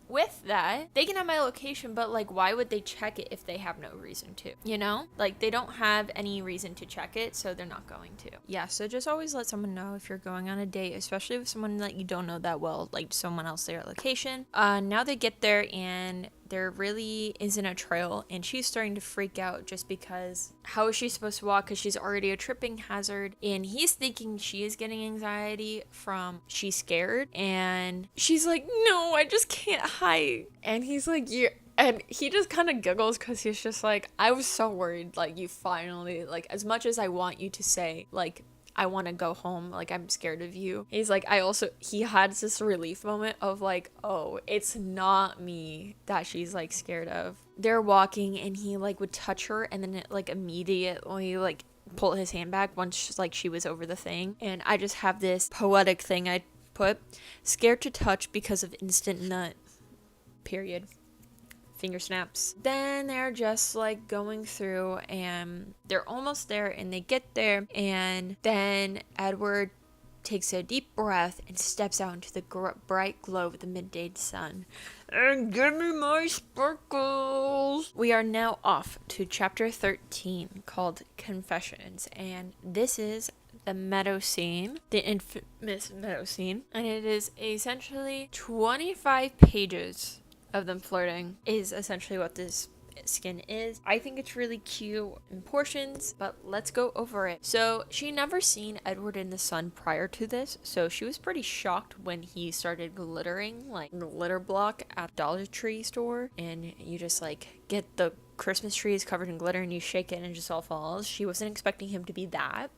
with that, they can have my location, but like, why would they check it if they have no reason to? You know, like, they don't have any reason to check it, so they're not going to. Yeah, so just always let someone know if you're going on a date, especially with someone that you don't know that well, like someone else their location. Now they get there and there really isn't a trail, and she's starting to freak out just because how is she supposed to walk, because she's already a tripping hazard, and he's thinking she is getting anxiety from she's scared, and she's like, no, I just can't hide. And he's like, yeah. And he just kind of giggles because he's just like, I was so worried, like, you finally, like, as much as I want you to say, like, I want to go home, like, I'm scared of you. He's like, he had this relief moment of like, oh, it's not me that she's like scared of. They're walking and he like would touch her and then it like immediately like pull his hand back once like she was over the thing. And I just have this poetic thing I put, scared to touch because of instant nut, period. Finger snaps. Then they're just like going through and they're almost there and they get there, and then Edward takes a deep breath and steps out into the bright glow of the midday sun. And give me my sparkles. We are now off to chapter 13 called Confessions, and this is the meadow scene, the infamous meadow scene, and it is essentially 25 pages of them flirting is essentially what this skin is. I think it's really cute in portions, but let's go over it. So she never seen Edward in the sun prior to this, so she was pretty shocked when he started glittering like the glitter block at Dollar Tree store, and you just like get the Christmas trees covered in glitter and you shake it and it just all falls. She wasn't expecting him to be that.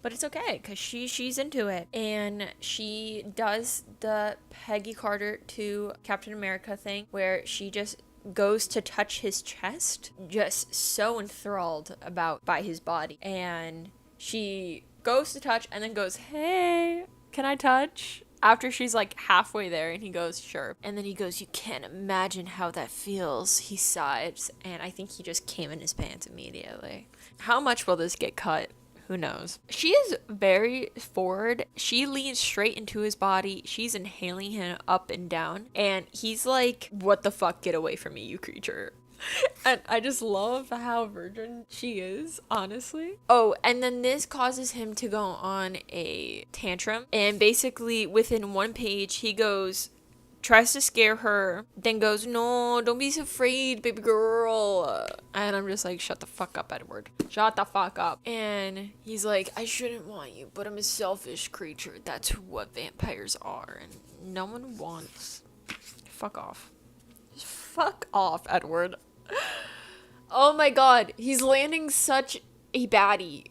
But it's okay, because she's into it. And she does the Peggy Carter to Captain America thing, where she just goes to touch his chest, just so enthralled by his body. And she goes to touch and then goes, hey, can I touch? After she's like halfway there, and he goes, sure. And then he goes, you can't imagine how that feels. He sighs, and I think he just came in his pants immediately. How much will this get cut? Who knows? She is very forward. She leans straight into his body. She's inhaling him up and down. And he's like, what the fuck? Get away from me, you creature. And I just love how virgin she is, honestly. Oh, and then this causes him to go on a tantrum. And basically, within one page, he tries to scare her, then goes, no, don't be so afraid, baby girl. And I'm just like, shut the fuck up, Edward. Shut the fuck up. And he's like, I shouldn't want you, but I'm a selfish creature. That's what vampires are, and no one wants. Fuck off. Just fuck off, Edward. Oh my god, he's landing such a baddie.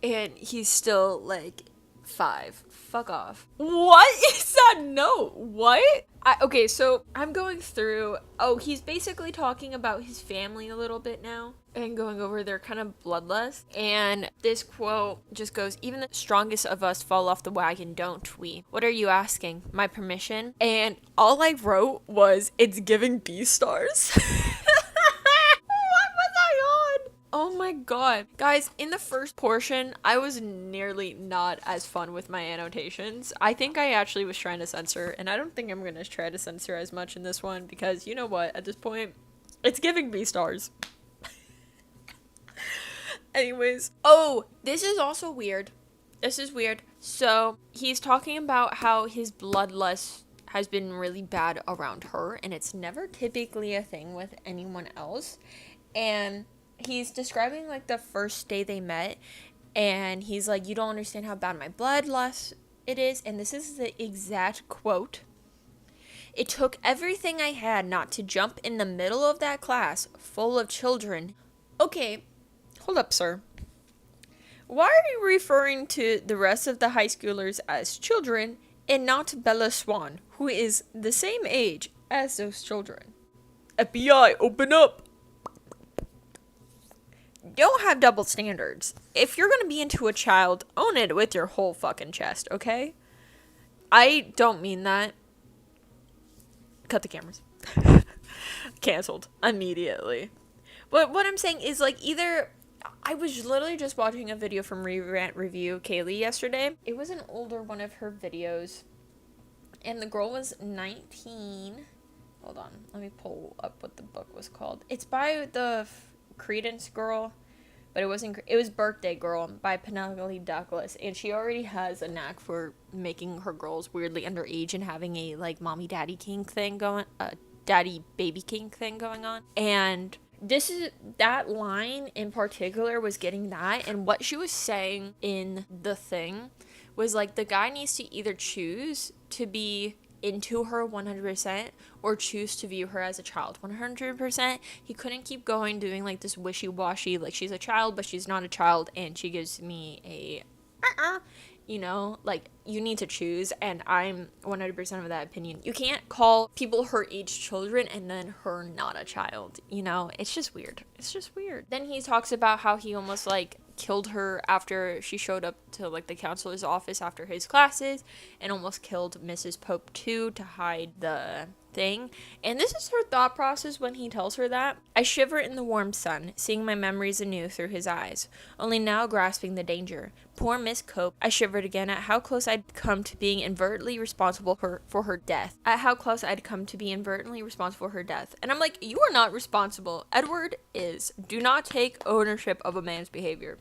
And he's still like 5. Fuck off. What is that note? What? Okay, so I'm going through. Oh, he's basically talking about his family a little bit now and going over their kind of bloodlust. And this quote just goes, even the strongest of us fall off the wagon, don't we? What are you asking? My permission? And all I wrote was, it's giving B stars. Oh my god. Guys, in the first portion, I was nearly not as fun with my annotations. I think I actually was trying to censor, and I don't think I'm gonna try to censor as much in this one, because you know what, at this point, it's giving B stars. Anyways. Oh, this is also weird. This is weird. So, he's talking about how his bloodlust has been really bad around her, and it's never typically a thing with anyone else. And he's describing like the first day they met, and he's like, you don't understand how bad my bloodlust it is. And this is the exact quote. It took everything I had not to jump in the middle of that class full of children. Okay, hold up, sir. Why are you referring to the rest of the high schoolers as children and not Bella Swan, who is the same age as those children? FBI, open up! Don't have double standards. If you're gonna be into a child, own it with your whole fucking chest, okay? I don't mean that. Cut the cameras. Cancelled immediately. But what I'm saying is, like, either... I was literally just watching a video from Rant Review Kaylee yesterday. It was an older one of her videos. And the girl was 19. Hold on. Let me pull up what the book was called. It's by the Credence girl. But it was Birthday Girl by Penelope Douglas. And she already has a knack for making her girls weirdly underage and having a, like, mommy daddy kink thing going... daddy baby kink thing going on. And... that line in particular was getting that, and what she was saying in the thing was, like, the guy needs to either choose to be into her 100% or choose to view her as a child 100%. He couldn't keep going doing, like, this wishy-washy, like, she's a child but she's not a child, and she gives me a you know, like, you need to choose, and I'm 100% of that opinion. You can't call people her age children and then her not a child, you know? It's just weird. It's just weird. Then he talks about how he almost, like, killed her after she showed up to, like, the counselor's office after his classes, and almost killed Mrs. Pope too to hide the thing. And this is her thought process when he tells her that. I shiver in the warm sun, seeing my memories anew through his eyes, only now grasping the danger. Poor Miss Cope. I shivered again at how close I'd come to being inadvertently responsible for her death. And I'm like, you are not responsible. Edward is. Do not take ownership of a man's behavior.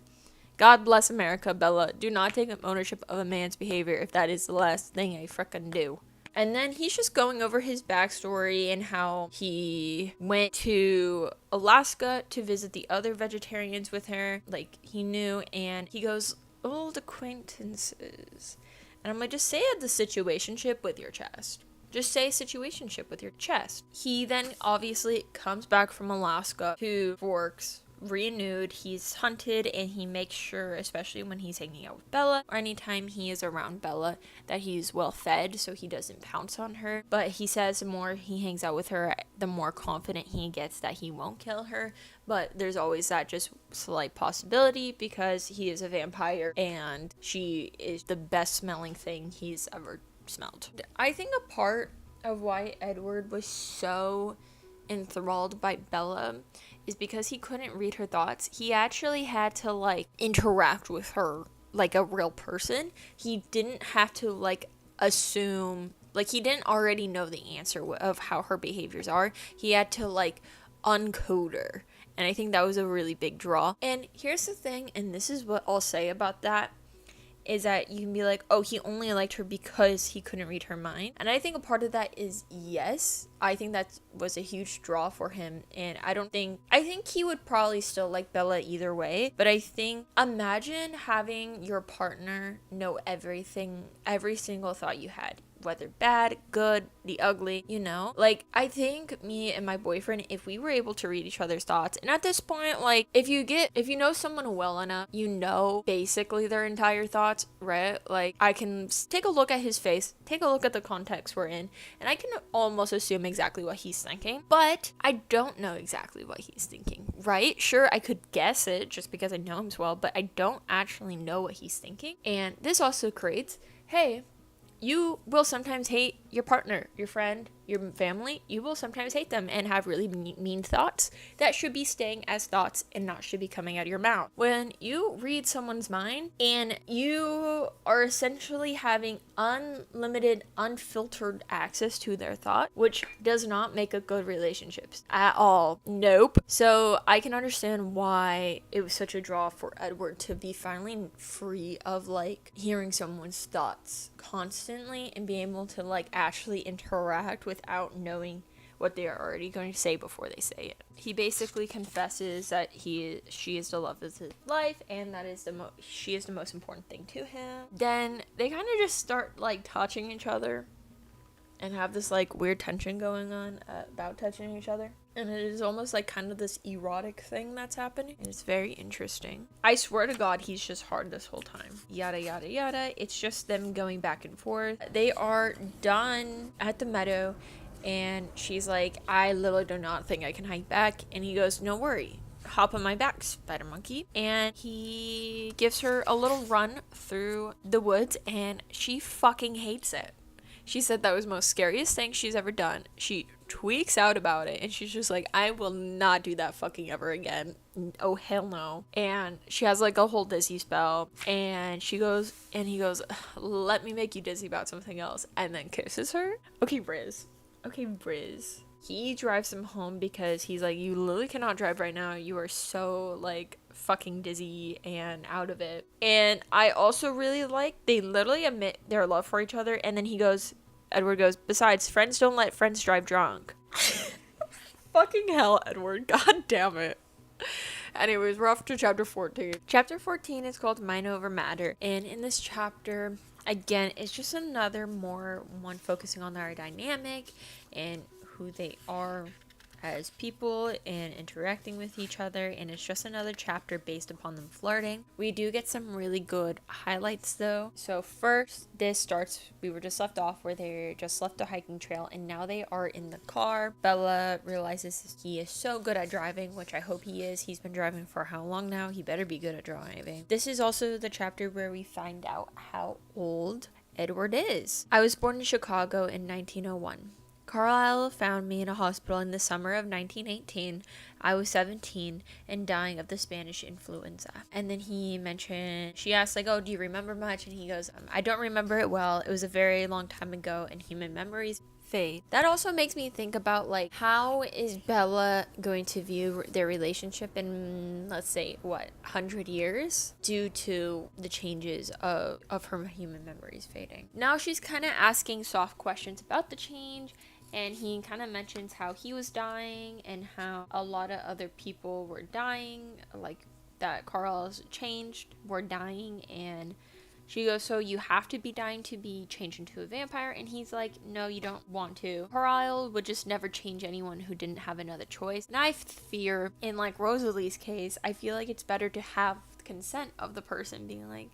God bless America, Bella. Do not take ownership of a man's behavior if that is the last thing I frickin' do. And then he's just going over his backstory and how he went to Alaska to visit the other vegetarians with her, like he knew, and he goes, old acquaintances. And I'm like, just say the situationship with your chest. Just say situationship with your chest. He then obviously comes back from Alaska to Forks, renewed. He's hunted, and he makes sure, especially when he's hanging out with Bella or anytime he is around Bella, that he's well fed so he doesn't pounce on her. But he says the more he hangs out with her, the more confident he gets that he won't kill her. But there's always that just slight possibility because he is a vampire and she is the best smelling thing he's ever smelled. I think a part of why Edward was so enthralled by Bella is because he couldn't read her thoughts. He actually had to, like, interact with her like a real person. He didn't have to, like, assume, like, he didn't already know the answer of how her behaviors are. He had to, like, uncode her. And I think that was a really big draw. And here's the thing, and this is what I'll say about that, is that you can be like, oh, he only liked her because he couldn't read her mind. And I think a part of that is yes. I think that was a huge draw for him. And I think he would probably still like Bella either way. But I think, imagine having your partner know everything, every single thought you had. Whether bad, good, the ugly, you know? Like, I think me and my boyfriend, if we were able to read each other's thoughts, and at this point, like, if you know someone well enough, you know basically their entire thoughts, right? Like, I can take a look at his face, take a look at the context we're in, and I can almost assume exactly what he's thinking, but I don't know exactly what he's thinking, right? Sure, I could guess it just because I know him so well, but I don't actually know what he's thinking. And this also creates, hey, you will sometimes hate your partner, your friend, your family. You will sometimes hate them and have really mean thoughts that should be staying as thoughts and not should be coming out of your mouth. When you read someone's mind and you are essentially having unlimited, unfiltered access to their thought, which does not make a good relationship at all. Nope. So I can understand why it was such a draw for Edward to be finally free of, like, hearing someone's thoughts constantly and being able to, like, actually interact without knowing what they are already going to say before they say it. He basically confesses that she is the love of his life and that is she is the most important thing to him. Then they kind of just start, like, touching each other and have this, like, weird tension going on about touching each other. And it is almost like kind of this erotic thing that's happening. It's very interesting. I swear to God, he's just hard this whole time. Yada, yada, yada. It's just them going back and forth. They are done at the meadow. And she's like, I literally do not think I can hike back. And he goes, no worry. Hop on my back, spider monkey. And he gives her a little run through the woods. And she fucking hates it. She said that was the most scariest thing she's ever done. She tweaks out about it and she's just like, I will not do that fucking ever again. Oh hell no. And she has like a whole dizzy spell and he goes, let me make you dizzy about something else, and then kisses her. Okay, Briz. He drives him home because he's like, you literally cannot drive right now. You are so like fucking dizzy and out of it. And I also really like, they literally admit their love for each other. And then Edward goes, besides, friends don't let friends drive drunk. Fucking hell, Edward. God damn it. Anyways, we're off to chapter 14. Chapter 14 is called Mind Over Matter. And in this chapter, again, it's just another more one focusing on their dynamic and who they are as people and interacting with each other, and it's just another chapter based upon them flirting. We do get some really good highlights though. So first, this starts, we were just left off where they just left the hiking trail and now they are in the car. Bella realizes he is so good at driving, which I hope he is. He's been driving for how long now? He better be good at driving. This is also the chapter where we find out how old Edward is. I was born in Chicago in 1901. Carlisle found me in a hospital in the summer of 1918. I was 17 and dying of the Spanish influenza. And then she asked like, oh, do you remember much? And he goes, I don't remember it well. It was a very long time ago and human memories fade. That also makes me think about like, how is Bella going to view their relationship in, let's say, 100 years due to the changes of her human memories fading. Now she's kind of asking soft questions about the change. And he kind of mentions how he was dying and how a lot of other people were dying, like that Carl's changed, were dying. And she goes, so you have to be dying to be changed into a vampire? And he's like, no, you don't want to. Carlisle would just never change anyone who didn't have another choice. And I fear, in like Rosalie's case, I feel like it's better to have the consent of the person being like,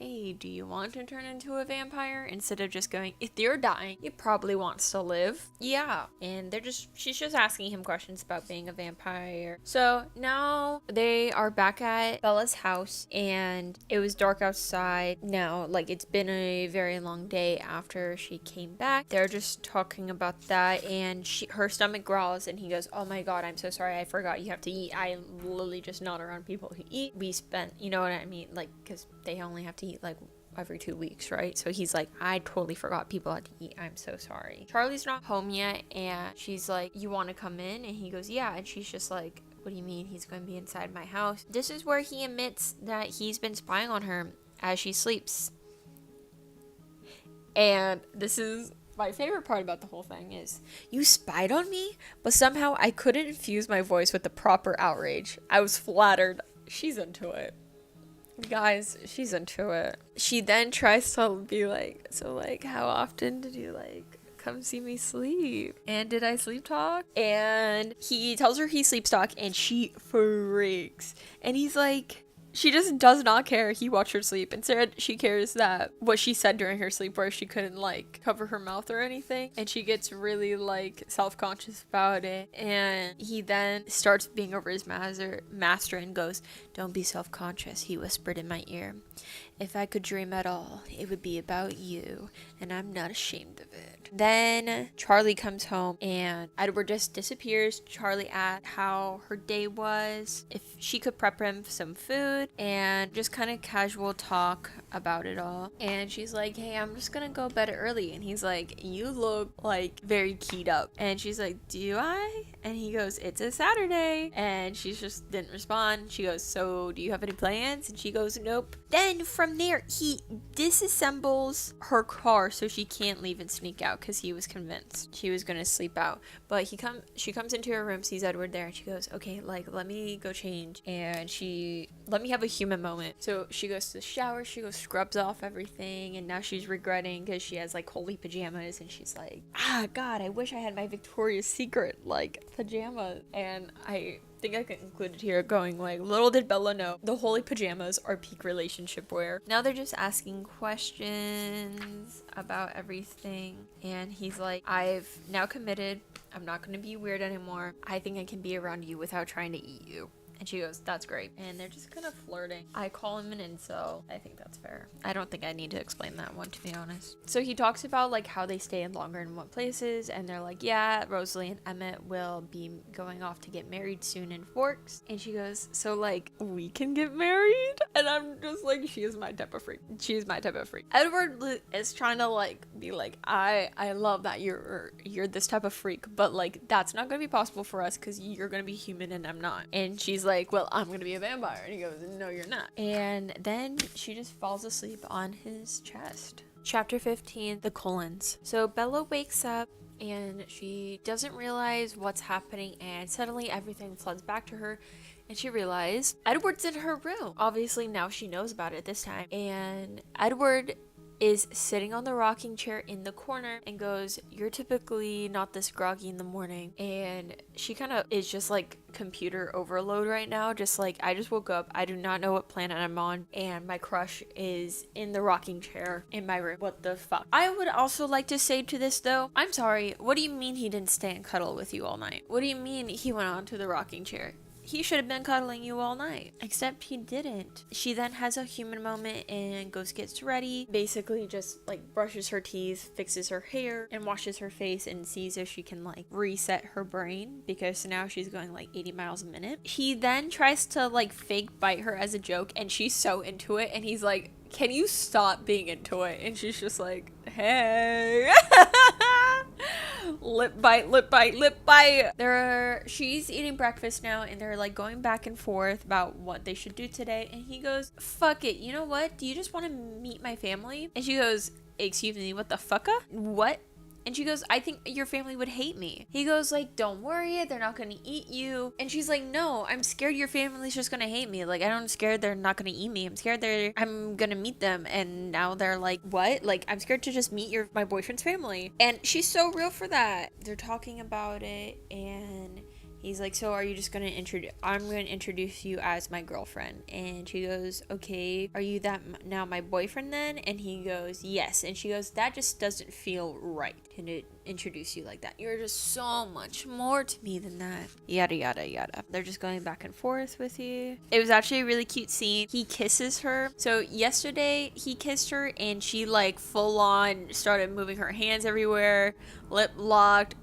hey, do you want to turn into a vampire? Instead of just going, if you're dying, you probably wants to live. Yeah. And she's just asking him questions about being a vampire. So now they are back at Bella's house and it was dark outside. Now, like, it's been a very long day after she came back. They're just talking about that and her stomach growls and he goes, oh my God, I'm so sorry. I forgot you have to eat. I literally just not around people who eat. We spent, you know what I mean? Like, because they only have to eat like every 2 weeks, right? So he's like, I totally forgot people had to eat. I'm so sorry. Charlie's not home yet and she's like, you want to come in? And he goes, yeah. And she's just like, what do you mean he's going to be inside my house? This is where he admits that he's been spying on her as she sleeps. And this is my favorite part about the whole thing is, you spied on me, but somehow I couldn't infuse my voice with the proper outrage. I was flattered. She's into it. Guys, she's into it. She then tries to be like, so like, how often did you like come see me sleep? And did I sleep talk? And he tells her he sleeps talk and she freaks. And he's like, she just does not care he watched her sleep. Instead, she cares that what she said during her sleep where she couldn't like cover her mouth or anything. And she gets really like self-conscious about it. And he then starts being over his master and goes, don't be self-conscious, he whispered in my ear. If I could dream at all, it would be about you, and I'm not ashamed of it. Then Charlie comes home and Edward just disappears. Charlie asked how her day was, if she could prep him some food, and just kind of casual talk about it all. And she's like, hey, I'm just gonna go bed early. And he's like, you look like very keyed up. And she's like, do I? And he goes, it's a Saturday. And she just didn't respond. She goes, so do you have any plans? And she goes, nope. Then from there, he disassembles her car so she can't leave and sneak out because he was convinced she was gonna sleep out. But she comes into her room, sees Edward there, and she goes, okay, like, let me go change. And let me me have a human moment. So she goes to the shower, she goes scrubs off everything, and now she's regretting because she has like holy pajamas, and she's like, God, I wish I had my Victoria's Secret like pajamas. And I think I can include it here going like, little did Bella know, the holy pajamas are peak relationship wear. Now they're just asking questions about everything, and he's like, I've now committed, I'm not going to be weird anymore. I think I can be around you without trying to eat you. And she goes, that's great. And they're just kind of flirting. I call him an incel. I think that's fair. I don't think I need to explain that one, to be honest. So he talks about like how they stay in longer in what places. And they're like, yeah, Rosalie and Emmett will be going off to get married soon in Forks. And she goes, so like, we can get married? And I'm just like, she is my type of freak. She is my type of freak. Edward is trying to like be like, I love that you're this type of freak, but like that's not gonna be possible for us because you're gonna be human and I'm not. And she's like, well, I'm gonna be a vampire. And he goes, no, you're not. And then she just falls asleep on his chest. Chapter 15, the Cullens. So Bella wakes up and she doesn't realize what's happening, and suddenly everything floods back to her. And she realized Edward's in her room. Obviously now she knows about it this time. And Edward is sitting on the rocking chair in the corner and goes, you're typically not this groggy in the morning. And she kind of is just like computer overload right now. Just like, I just woke up, I do not know what planet I'm on, and my crush is in the rocking chair in my room. What the fuck? I would also like to say to this though, I'm sorry, what do you mean he didn't stay and cuddle with you all night? What do you mean he went on to the rocking chair? He should have been cuddling you all night, except he didn't. She then has a human moment and gets ready, basically just like brushes her teeth, fixes her hair, and washes her face, and sees if she can like reset her brain, because now she's going like 80 miles a minute. He then tries to like fake bite her as a joke, and she's so into it, and he's like, can you stop being into it? And she's just like, hey. Lip bite, lip bite, lip bite. She's eating breakfast now, and they're like going back and forth about what they should do today. And he goes, fuck it, you know what? Do you just want to meet my family? And she goes, excuse me, what the fucka? What? And she goes, I think your family would hate me. He goes like, don't worry, they're not gonna eat you. And she's like, no, I'm scared your family's just gonna hate me. Like, I'm scared they're not gonna eat me. I'm scared I'm gonna meet them. And now they're like, what? Like, I'm scared to just meet my boyfriend's family. And she's so real for that. They're talking about it, and he's like, so are you just gonna I'm gonna introduce you as my girlfriend. And she goes, okay, are you now my boyfriend then? And he goes, yes. And she goes, that just doesn't feel right to introduce you like that. You're just so much more to me than that. Yada, yada, yada. They're just going back and forth with you. It was actually a really cute scene. He kisses her. So yesterday he kissed her, and she like full on started moving her hands everywhere, lip locked,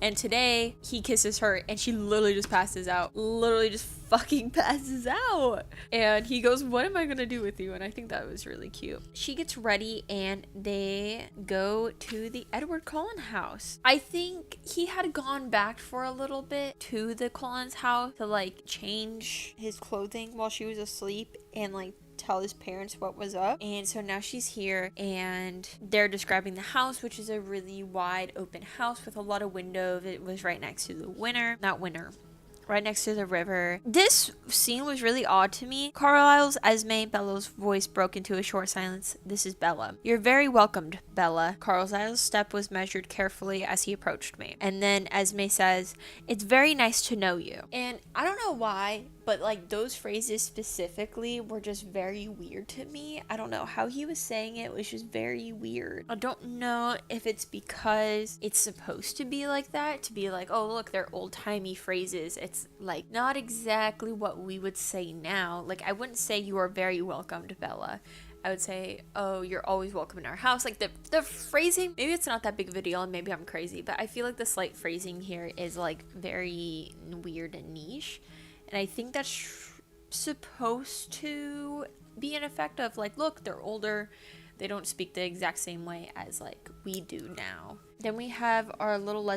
and today he kisses her, and she literally just passes out. Literally just fucking passes out. And he goes, what am I gonna do with you? And I think that was really cute. She gets ready, and they go to the Edward Cullen house. I think he had gone back for a little bit to the Cullens house to like change his clothing while she was asleep and like tell his parents what was up. And so now she's here, and they're describing the house, which is a really wide open house with a lot of windows. It was right next to the right next to the river. This scene was really odd to me. Carlisle's Esme, Bella's voice broke into a short silence. This is Bella. You're very welcomed, Bella. Carlisle's step was measured carefully as he approached me. And then Esme says, it's very nice to know you. And I don't know why, but like those phrases specifically were just very weird to me. I don't know how he was saying it. It was just very weird. I don't know if it's because it's supposed to be like that, to be like, oh look, they're old-timey phrases. It's like not exactly what we would say now. Like, I wouldn't say you are very welcomed, Bella. I would say, oh, you're always welcome in our house. Like the phrasing, maybe it's not that big of a deal and maybe I'm crazy, but I feel like the slight phrasing here is like very weird and niche. And I think that's supposed to be an effect of like, look, they're older. They don't speak the exact same way as like we do now. Then we have our little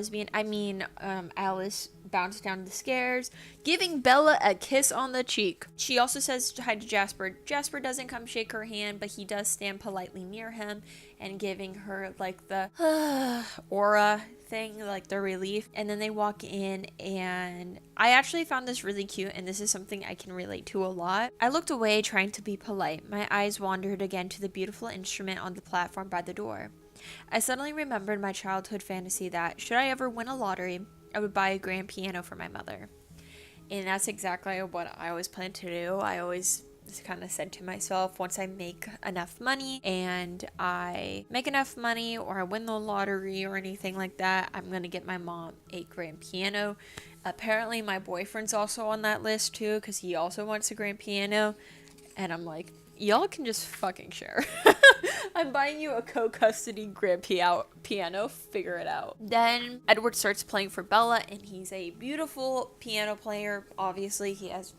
Alice bounce down the stairs, giving Bella a kiss on the cheek. She also says hi to Jasper. Jasper doesn't come shake her hand, but he does stand politely near him and giving her like the aura thing, like the relief. And then they walk in, and I actually found this really cute, and this is something I can relate to a lot. I looked away trying to be polite. My eyes wandered again to the beautiful instrument on the platform by the door. I suddenly remembered my childhood fantasy that, should I ever win a lottery, I would buy a grand piano for my mother. And that's exactly what I always planned to do. I always kind of said to myself, once I make enough money and I make enough money, or I win the lottery or anything like that, I'm going to get my mom a grand piano. Apparently my boyfriend's also on that list too, because he also wants a grand piano. And I'm like, y'all can just fucking share. I'm buying you a co-custody grand piano. Figure it out. Then Edward starts playing for Bella, and he's a beautiful piano player. Obviously, he has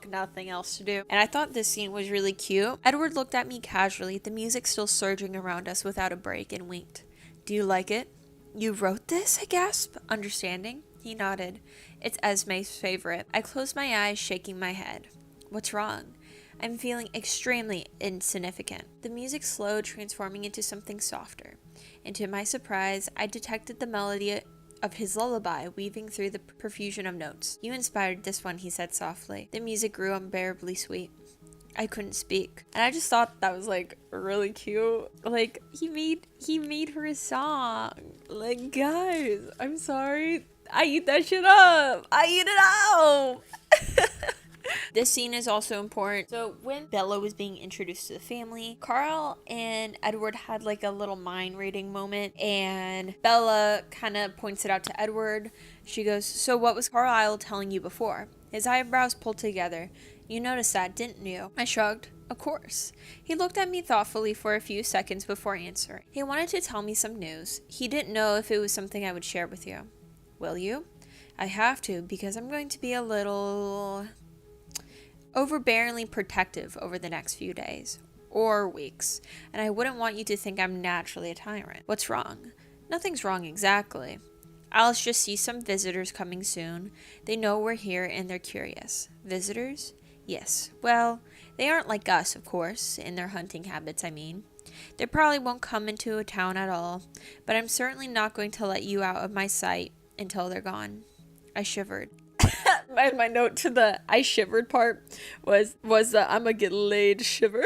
nothing else to do. And I thought this scene was really cute. Edward looked at me casually, the music still surging around us without a break, and winked. Do you like it? You wrote this? I gasped, understanding. He nodded. It's Esme's favorite. I closed my eyes, shaking my head. What's wrong? I'm feeling extremely insignificant. The music slowed, transforming into something softer. And to my surprise, I detected the melody of his lullaby weaving through the profusion of notes. You inspired this one, he said softly. The music grew unbearably sweet. I couldn't speak. And I just thought that was like really cute. Like he made her a song. Like, guys, I'm sorry. I eat that shit up. I eat it up. This scene is also important. So when Bella was being introduced to the family, Carl and Edward had like a little mind reading moment, and Bella kind of points it out to Edward. She goes, so what was Carlisle telling you before? His eyebrows pulled together. You noticed that, didn't you? I shrugged. Of course. He looked at me thoughtfully for a few seconds before answering. He wanted to tell me some news. He didn't know if it was something I would share with you. Will you? I have to, because I'm going to be a little overbearingly protective over the next few days or weeks, and I wouldn't want you to think I'm naturally a tyrant. What's wrong? Nothing's wrong exactly. I'll just see some visitors coming soon. They know we're here and they're curious. Visitors? Yes. Well, they aren't like us, of course, in their hunting habits, I mean. They probably won't come into a town at all, but I'm certainly not going to let you out of my sight until they're gone. I shivered. My note to the I shivered part was the I'ma get laid shiver.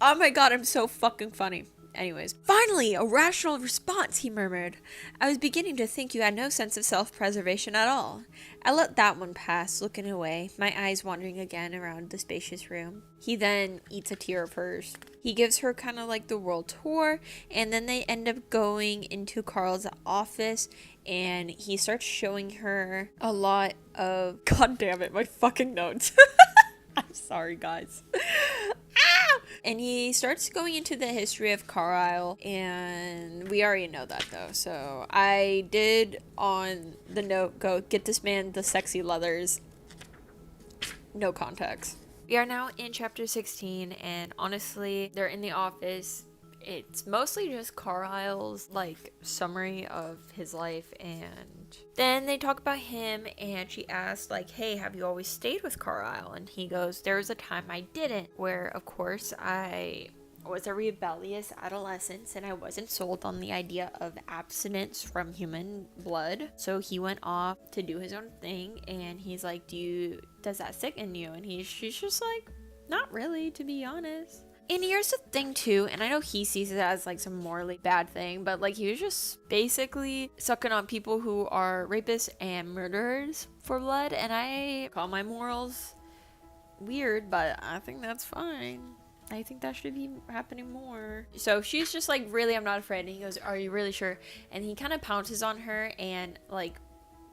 Oh my god, I'm so fucking funny. Anyways, finally, a rational response, he murmured. I was beginning to think you had no sense of self-preservation at all. I let that one pass, looking away, my eyes wandering again around the spacious room. He then eats a tear of hers. He gives her kind of like the world tour, and then they end up going into Carl's office, and he starts showing her a lot of... God damn it, my fucking notes. I'm sorry, guys. And he starts going into the history of Carlisle, and we already know that though. So I did on the note go get this man the sexy leathers. No context. We are now in chapter 16, and honestly, they're in the office. It's mostly just Carlisle's like summary of his life, and then they talk about him, and she asks like, hey, have you always stayed with Carlisle? And he goes, there was a time I didn't, where of course I was a rebellious adolescent and I wasn't sold on the idea of abstinence from human blood. So he went off to do his own thing, and he's like, does that sicken you? And she's just like, not really, to be honest. And here's the thing too, and I know he sees it as like some morally bad thing, but like he was just basically sucking on people who are rapists and murderers for blood, and I call my morals weird, but I think that's fine. I think that should be happening more. So she's just like, really, I'm not afraid. And he goes, are you really sure? And he kind of pounces on her and like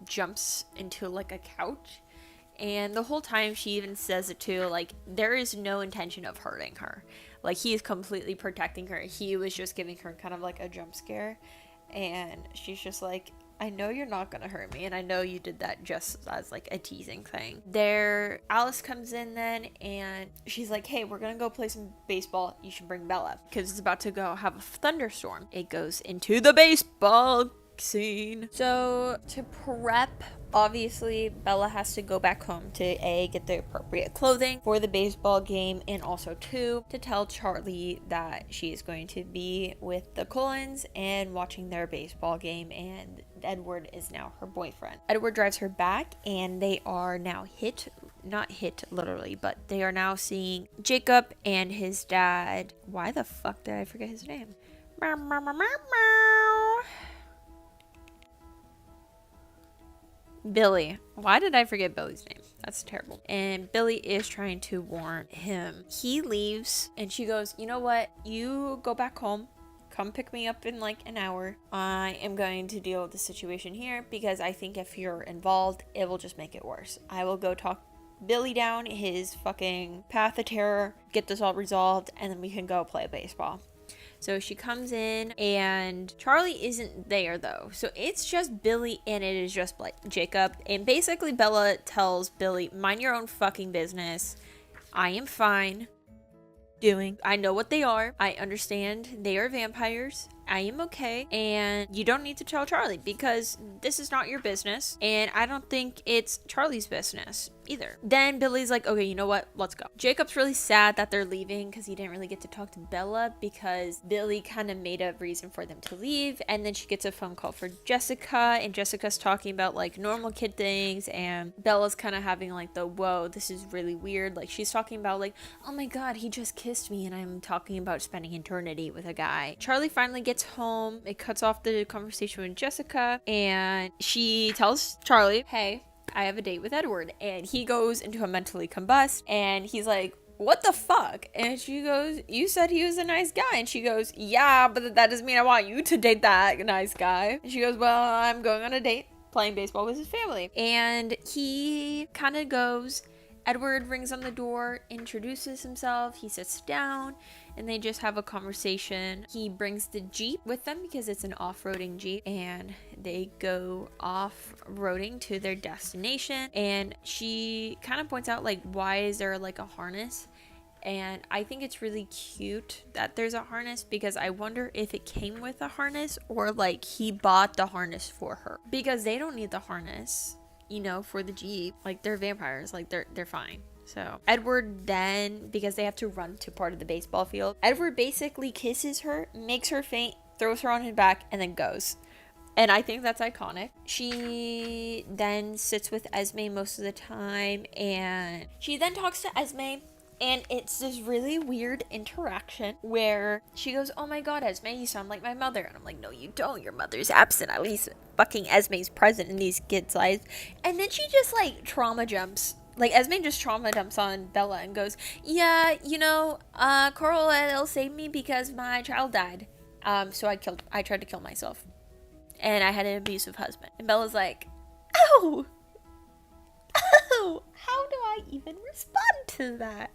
jumps into like a couch. And the whole time she even says it too, like, there is no intention of hurting her. Like, he is completely protecting her. He was just giving her kind of like a jump scare. And she's just like, I know you're not gonna hurt me, and I know you did that just as like a teasing thing. Alice comes in then, and she's like, hey, we're gonna go play some baseball. You should bring Bella, because it's about to go have a thunderstorm. It goes into the baseball scene. So to prep, obviously Bella has to go back home to get the appropriate clothing for the baseball game, and also to tell Charlie that she is going to be with the Cullens and watching their baseball game, and Edward is now her boyfriend. Edward drives her back, and they are now not hit literally, but they are now seeing Jacob and his dad. Why the fuck did I forget his name? Billy. Why did I forget Billy's name? That's terrible. And Billy is trying to warn him. He leaves, and she goes, you know what? You go back home. Come pick me up in like an hour. I am going to deal with the situation here, because I think if you're involved, it will just make it worse. I will go talk Billy down his fucking path of terror, get this all resolved, and then we can go play baseball. So she comes in, and Charlie isn't there though. So it's just Billy, and it is just like Jacob. And basically Bella tells Billy, mind your own fucking business. I am fine. I know what they are. I understand they are vampires. I am okay, and you don't need to tell Charlie, because this is not your business, and I don't think it's Charlie's business either. Then Billy's like, okay, you know what? Let's go. Jacob's really sad that they're leaving, because he didn't really get to talk to Bella, because Billy kind of made a reason for them to leave. And then she gets a phone call for Jessica, and Jessica's talking about like normal kid things, and Bella's kind of having like the, whoa, this is really weird. Like she's talking about like, oh my god, he just kissed me, and I'm talking about spending eternity with a guy. Charlie finally gets home. It cuts off the conversation with Jessica, and she tells Charlie, hey, I have a date with Edward. And he goes into a mentally combust, and he's like, what the fuck? And she goes, you said he was a nice guy. And she goes, yeah, but that doesn't mean I want you to date that nice guy. And she goes, well, I'm going on a date playing baseball with his family. And he kind of goes. Edward rings on the door, introduces himself, he sits down, and they just have a conversation. He brings the Jeep with them, because it's an off-roading Jeep, and they go off-roading to their destination. And she kind of points out, like, why is there like a harness? And I think it's really cute that there's a harness, because I wonder if it came with a harness, or like he bought the harness for her, because they don't need the harness, you know, for the Jeep. Like, they're vampires, like they're fine. So Edward then, because they have to run to part of the baseball field, Edward basically kisses her, makes her faint, throws her on his back, and then goes. And I think that's iconic. She then sits with Esme most of the time, and she then talks to Esme, and it's this really weird interaction where she goes, oh my god, Esme, you sound like my mother. And I'm like, no, you don't. Your mother's absent. At least fucking Esme's present in these kids' lives. And then she just like trauma jumps. Like, Esme just trauma dumps on Bella and goes, yeah, you know, Coral saved me because my child died. So I tried to kill myself. And I had an abusive husband. And Bella's like, oh, how do I even respond to that?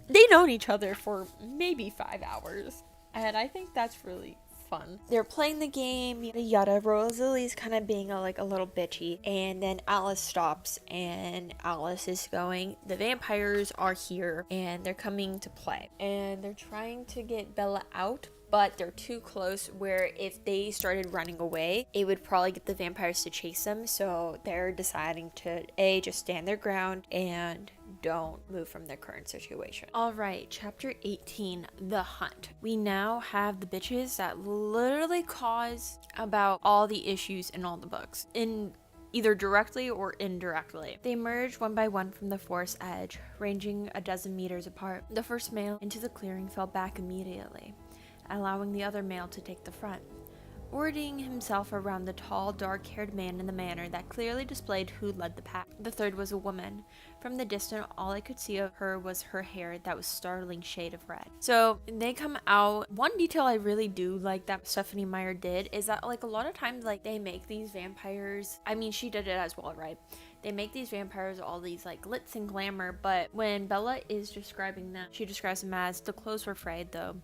They've known each other for maybe 5 hours, and I think that's really fun. They're playing the game, yada yada. Rosalie's kind of being a little bitchy, and then Alice stops, and Alice is going, the vampires are here, and they're coming to play, and they're trying to get Bella out, but they're too close, where if they started running away, it would probably get the vampires to chase them. So they're deciding to just stand their ground and don't move from their current situation. All right, chapter 18, The Hunt. We now have the bitches that literally cause about all the issues in all the books, in either directly or indirectly. They emerged one by one from the forest edge, ranging a dozen meters apart. The first male into the clearing fell back immediately, allowing the other male to take the front, ordering himself around the tall, dark-haired man in the manner that clearly displayed who led the pack. The third was a woman. From the distance, all I could see of her was her hair that was startling shade of red. So they come out. One detail I really do like that Stephanie Meyer did is that, like, a lot of times, like, they make these vampires, I mean, she did it as well, right? they make these vampires all these like glitz and glamour, but when Bella is describing them, she describes them as the clothes were frayed though,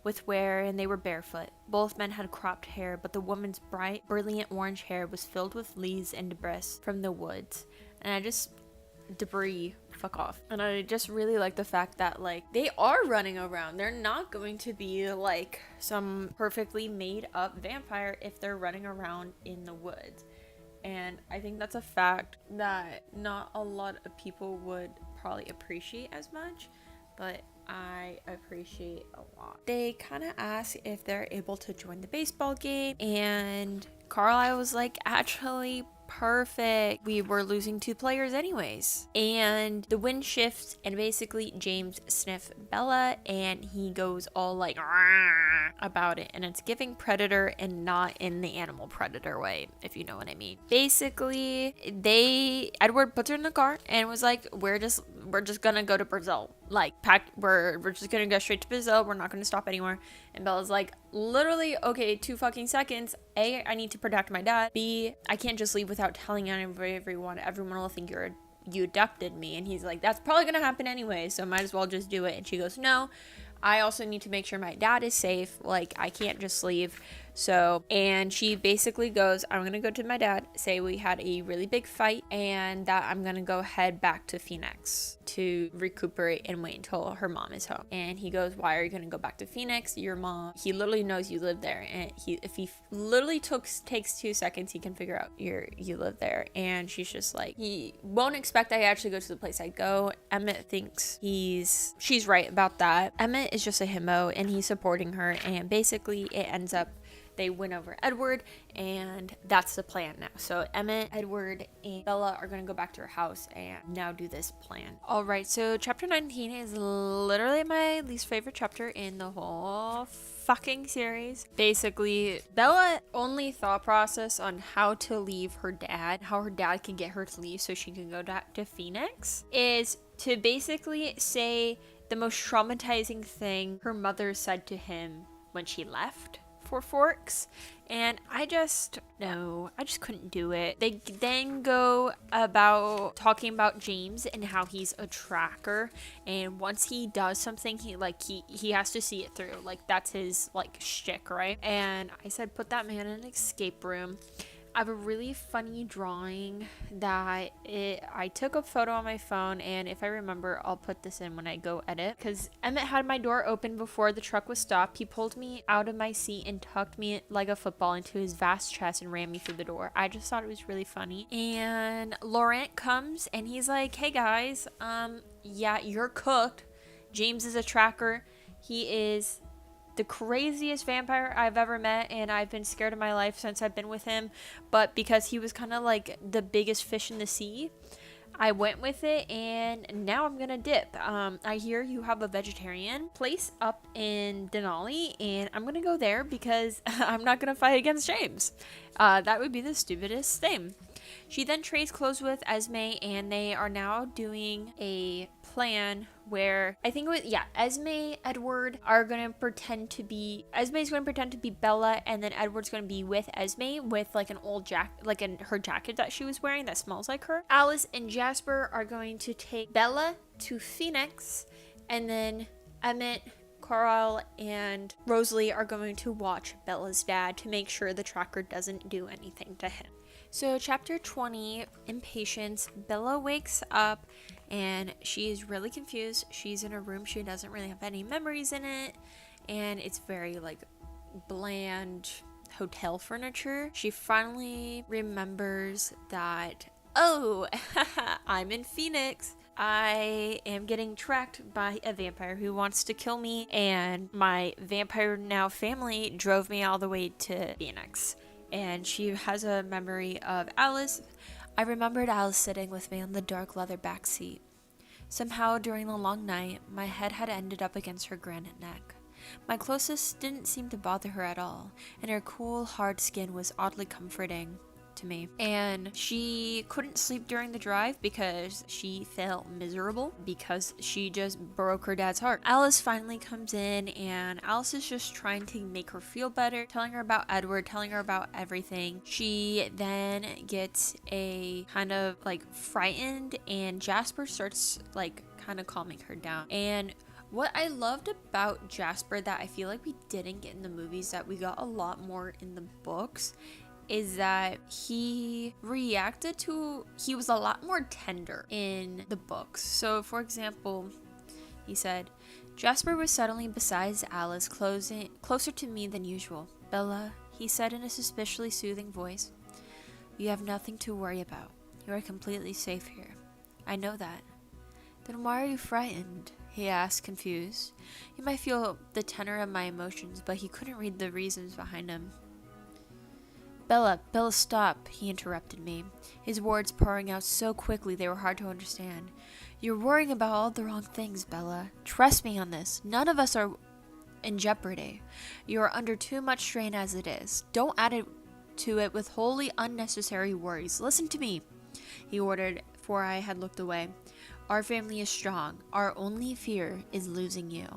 with wear, and they were barefoot. Both men had cropped hair, but the woman's bright, brilliant orange hair was filled with leaves and debris from the woods. And debris, fuck off. And I just really like the fact that like they are running around. They're not going to be like some perfectly made up vampire if they're running around in the woods. And I think that's a fact that not a lot of people would probably appreciate as much, but I appreciate a lot. They kind of ask if they're able to join the baseball game, and Carlisle was like, actually, perfect. We were losing 2 players anyways. And the wind shifts, and basically James sniffs Bella, and he goes all like about it, and it's giving predator and not in the animal predator way, if you know what I mean. Basically, Edward puts her in the car and was like, we're just gonna go to Brazil. Like, we're just gonna go straight to Brazil. We're not gonna stop anywhere. And Bella's like, literally, okay, 2 fucking seconds. A, I need to protect my dad. B, I can't just leave without telling everyone. Everyone will think you abducted me. And he's like, that's probably gonna happen anyway, so might as well just do it. And she goes, no, I also need to make sure my dad is safe. Like, I can't just leave. So, and she basically goes, I'm gonna go to my dad, say we had a really big fight, and that I'm gonna go head back to Phoenix to recuperate and wait until her mom is home. And he goes, why are you gonna go back to Phoenix? Your mom, he literally knows you live there, and if he literally takes 2 seconds, he can figure out you live there. And she's just like, he won't expect I actually go to the place I go. Emmett thinks she's right about that. Emmett is just a himbo, and he's supporting her, and basically it ends up they win over Edward, and that's the plan now. So Emmett, Edward, and Bella are gonna go back to her house and now do this plan. Alright, so chapter 19 is literally my least favorite chapter in the whole fucking series. Basically, Bella only thought process on how to leave her dad, how her dad can get her to leave so she can go back to Phoenix, is to basically say the most traumatizing thing her mother said to him when she left for Forks, and I just couldn't do it. They then go about talking about James and how he's a tracker, and once he does something, he has to see it through. Like, that's his like shtick, right? And I said, put that man in an escape room. I have a really funny drawing that I took a photo on my phone, and if I remember, I'll put this in when I go edit. Because Emmett had my door open before the truck was stopped. He pulled me out of my seat and tucked me like a football into his vast chest and ran me through the door. I just thought it was really funny. And Rant comes, and he's like, hey guys, yeah, you're cooked. James is a tracker. He is the craziest vampire I've ever met, and I've been scared of my life since I've been with him, but because he was kind of like the biggest fish in the sea, I went with it, and now I'm gonna dip. I hear you have a vegetarian place up in Denali, and I'm gonna go there because I'm not gonna fight against James. That would be the stupidest thing. She then trades clothes with Esme, and they are now doing a plan where I think Esme, Edward are gonna pretend to be Esme's gonna pretend to be Bella, and then Edward's gonna be with Esme with like an old her jacket that she was wearing that smells like her. Alice and Jasper are going to take Bella to Phoenix, and then Emmett, Carl, and Rosalie are going to watch Bella's dad to make sure the tracker doesn't do anything to him. So chapter 20, Impatience. Bella wakes up and she's really confused. She's in a room, she doesn't really have any memories in it, and it's very like bland hotel furniture. She finally remembers that, oh, I'm in Phoenix. I am getting tracked by a vampire who wants to kill me, and my vampire now family drove me all the way to Phoenix. And she has a memory of Alice. I remembered Alice sitting with me on the dark leather back seat. Somehow, during the long night, my head had ended up against her granite neck. My closeness didn't seem to bother her at all, and her cool, hard skin was oddly comforting. to me. And she couldn't sleep during the drive because she felt miserable because she just broke her dad's heart. Alice finally comes in, and Alice is just trying to make her feel better, telling her about Edward, telling her about everything. She then gets a kind of like frightened, and Jasper starts like kind of calming her down. And what I loved about Jasper that I feel like we didn't get in the movies, that we got a lot more in the books, is that he was a lot more tender in the books. So for example, he said, Jasper was suddenly beside Alice, closer to me than usual. Bella, he said in a suspiciously soothing voice, you have nothing to worry about. You are completely safe here. I know that. Then why are you frightened? He asked, confused. You might feel the tenor of my emotions, but he couldn't read the reasons behind them. Bella, stop, he interrupted me, his words pouring out so quickly they were hard to understand. You're worrying about all the wrong things, Bella. Trust me on this. None of us are in jeopardy. You are under too much strain as it is. Don't add to it with wholly unnecessary worries. Listen to me, he ordered, for I had looked away. Our family is strong. Our only fear is losing you.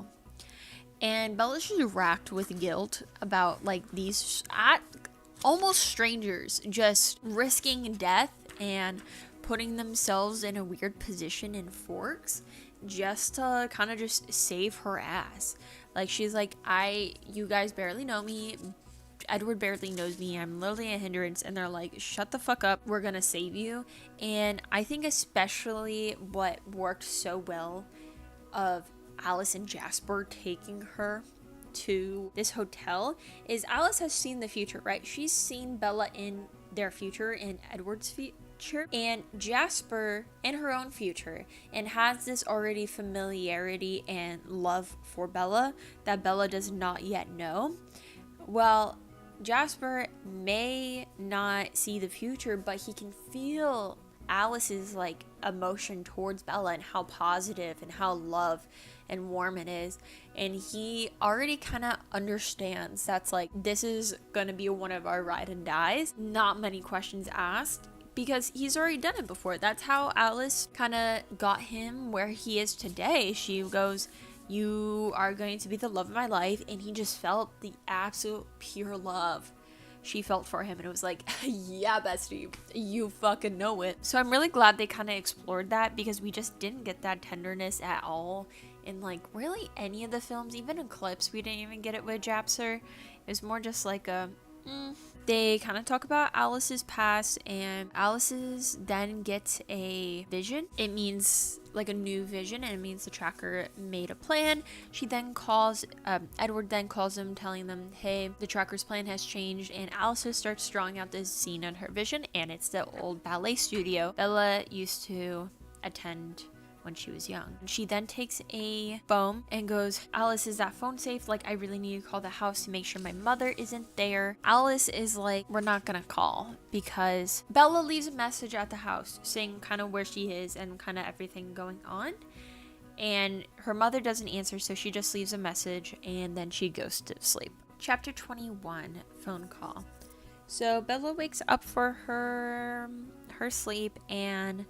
And Bella's just racked with guilt about like these almost strangers just risking death and putting themselves in a weird position in Forks just to kind of just save her ass. Like she's like, you guys barely know me. Edward barely knows me. I'm literally a hindrance. And they're like, shut the fuck up. We're gonna save you. And I think especially what worked so well of Alice and Jasper taking her to this hotel is Alice has seen the future, right? She's seen Bella in their future, in Edward's future, and Jasper in her own future, and has this already familiarity and love for Bella that Bella does not yet know. Well, Jasper may not see the future, but he can feel Alice's like emotion towards Bella and how positive and how love and warm it is, and he already kind of understands that's like, this is gonna be one of our ride and dies, not many questions asked, because he's already done it before. That's how Alice kind of got him where he is today. She goes, you are going to be the love of my life, and he just felt the absolute pure love she felt for him, and it was like, yeah, bestie, you fucking know it. So I'm really glad they kind of explored that, because we just didn't get that tenderness at all in like really any of the films. Even in Eclipse we didn't even get it with Japser. It was more just like a They kind of talk about Alice's past, and Alice's then gets a vision. It means like a new vision, and it means the tracker made a plan. She then calls, Edward then calls them, telling them, hey, the tracker's plan has changed, and Alice starts drawing out this scene in her vision, and it's the old ballet studio Bella used to attend when she was young. She then takes a phone and goes, Alice, is that phone safe? Like, I really need to call the house to make sure my mother isn't there. Alice is like, we're not gonna call, because Bella leaves a message at the house saying kind of where she is and kind of everything going on, and her mother doesn't answer, so she just leaves a message and then she goes to sleep. Chapter 21, phone call. So Bella wakes up for her sleep, and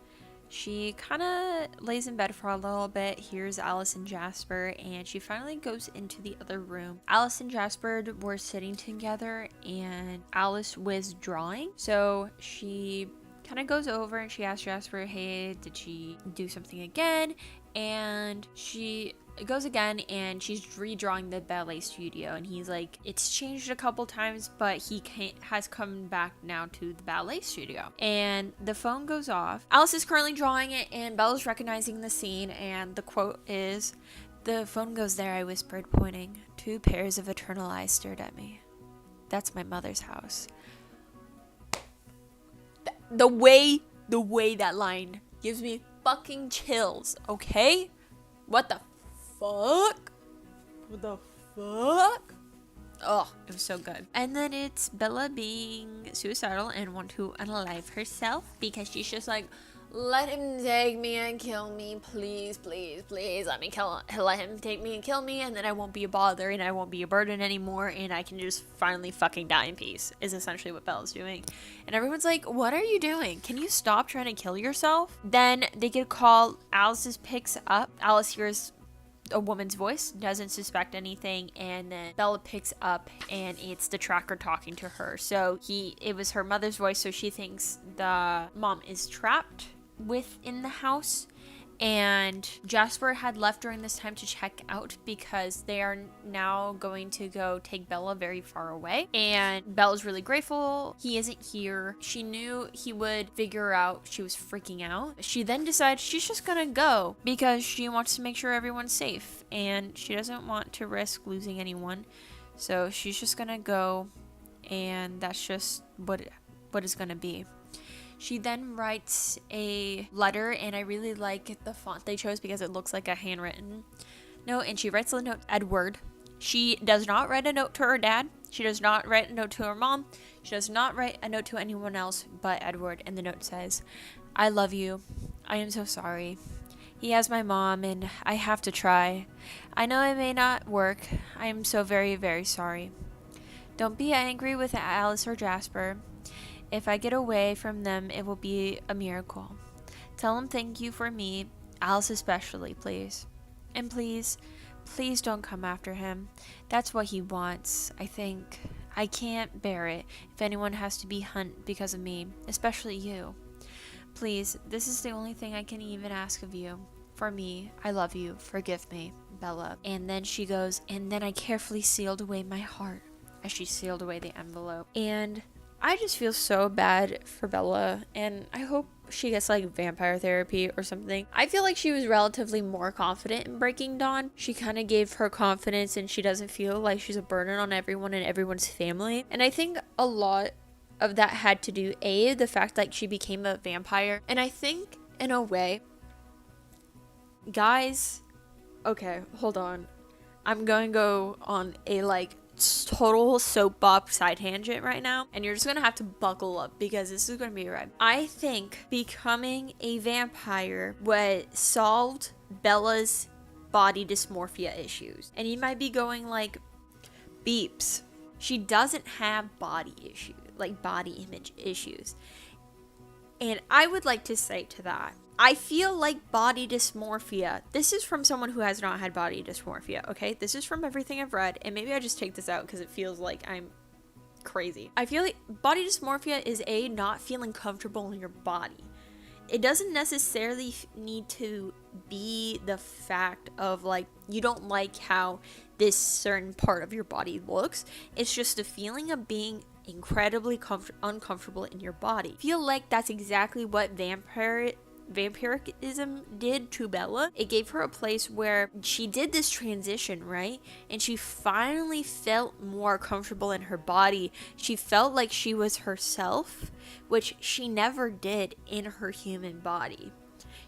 she kind of lays in bed for a little bit, hears Alice and Jasper, and she finally goes into the other room. Alice and Jasper were sitting together, and Alice was drawing. So she kind of goes over and she asks Jasper, hey, did she do something again? And she goes again, and she's redrawing the ballet studio, and he's like, it's changed a couple times, but he has come back now to the ballet studio. And the phone goes off. Alice is currently drawing it, and Bella's recognizing the scene, and the quote is, the phone goes there, I whispered, pointing. 2 pairs of eternal eyes stared at me. That's my mother's house. The way that line gives me fucking chills, okay? What the fuck? What the fuck? Oh, it was so good. And then it's Bella being suicidal and want to unalive herself, because she's just like, Let him take me and kill me, please, please, please. Let him take me and kill me, and then I won't be a bother, and I won't be a burden anymore, and I can just finally fucking die in peace, is essentially what Bella's doing. And everyone's like, what are you doing? Can you stop trying to kill yourself? Then they get a call. Alice picks up. Alice hears a woman's voice, doesn't suspect anything, and then Bella picks up and it's the tracker talking to her. So it was her mother's voice, so she thinks the mom is trapped within the house, and Jasper had left during this time to check out because they are now going to go take Bella very far away, and Bella's really grateful he isn't here. She knew he would figure out she was freaking out. She then decides she's just gonna go because she wants to make sure everyone's safe and she doesn't want to risk losing anyone, so she's just gonna go, and that's just what it's gonna be. She then writes a letter, and I really like the font they chose because it looks like a handwritten note, and she writes the note to Edward. She does not write a note to her dad. She does not write a note to her mom. She does not write a note to anyone else but Edward, and the note says, I love you. I am so sorry. He has my mom, and I have to try. I know it may not work. I am so very, very sorry. Don't be angry with Alice or Jasper. If I get away from them, it will be a miracle. Tell him thank you for me, Alice especially, please. And please, please don't come after him. That's what he wants, I think. I can't bear it if anyone has to be hunt because of me, especially you. Please, this is the only thing I can even ask of you. For me, I love you. Forgive me, Bella. And then she goes, and then I carefully sealed away my heart as she sealed away the envelope. And I just feel so bad for Bella, and I hope she gets like vampire therapy or something. I feel like she was relatively more confident in breaking Dawn. She kind of gave her confidence, and she doesn't feel like she's a burden on everyone and everyone's family. And I think a lot of that had to do, the fact that she became a vampire. And I think in a way, guys, okay, hold on. I'm going to go on a total soapbox side tangent right now, and you're just gonna have to buckle up because this is gonna be a ride. I think becoming a vampire what solved Bella's body dysmorphia issues. And you might be going like, beeps, she doesn't have body issues, like body image issues. And I would like to say to that, I feel like body dysmorphia, this is from someone who has not had body dysmorphia, okay? This is from everything I've read, and maybe I just take this out because it feels like I'm crazy. I feel like body dysmorphia is not feeling comfortable in your body. It doesn't necessarily need to be the fact of like, you don't like how this certain part of your body looks. It's just a feeling of being incredibly uncomfortable in your body. I feel like that's exactly what vampirism did to Bella. It gave her a place where she did this transition, right? And she finally felt more comfortable in her body. She felt like she was herself, which she never did in her human body.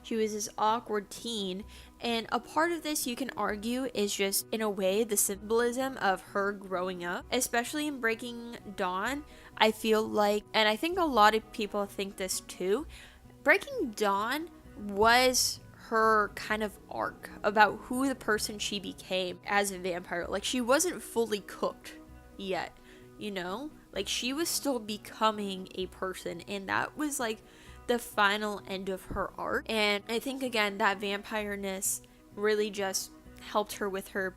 She was this awkward teen, and a part of this you can argue is just, in a way, the symbolism of her growing up, especially in Breaking Dawn. I feel like, and I think a lot of people think this too, Breaking Dawn was her kind of arc about who the person she became as a vampire. Like, she wasn't fully cooked yet, you know? Like, she was still becoming a person, and that was like the final end of her arc. And I think, again, that vampireness really just helped her with her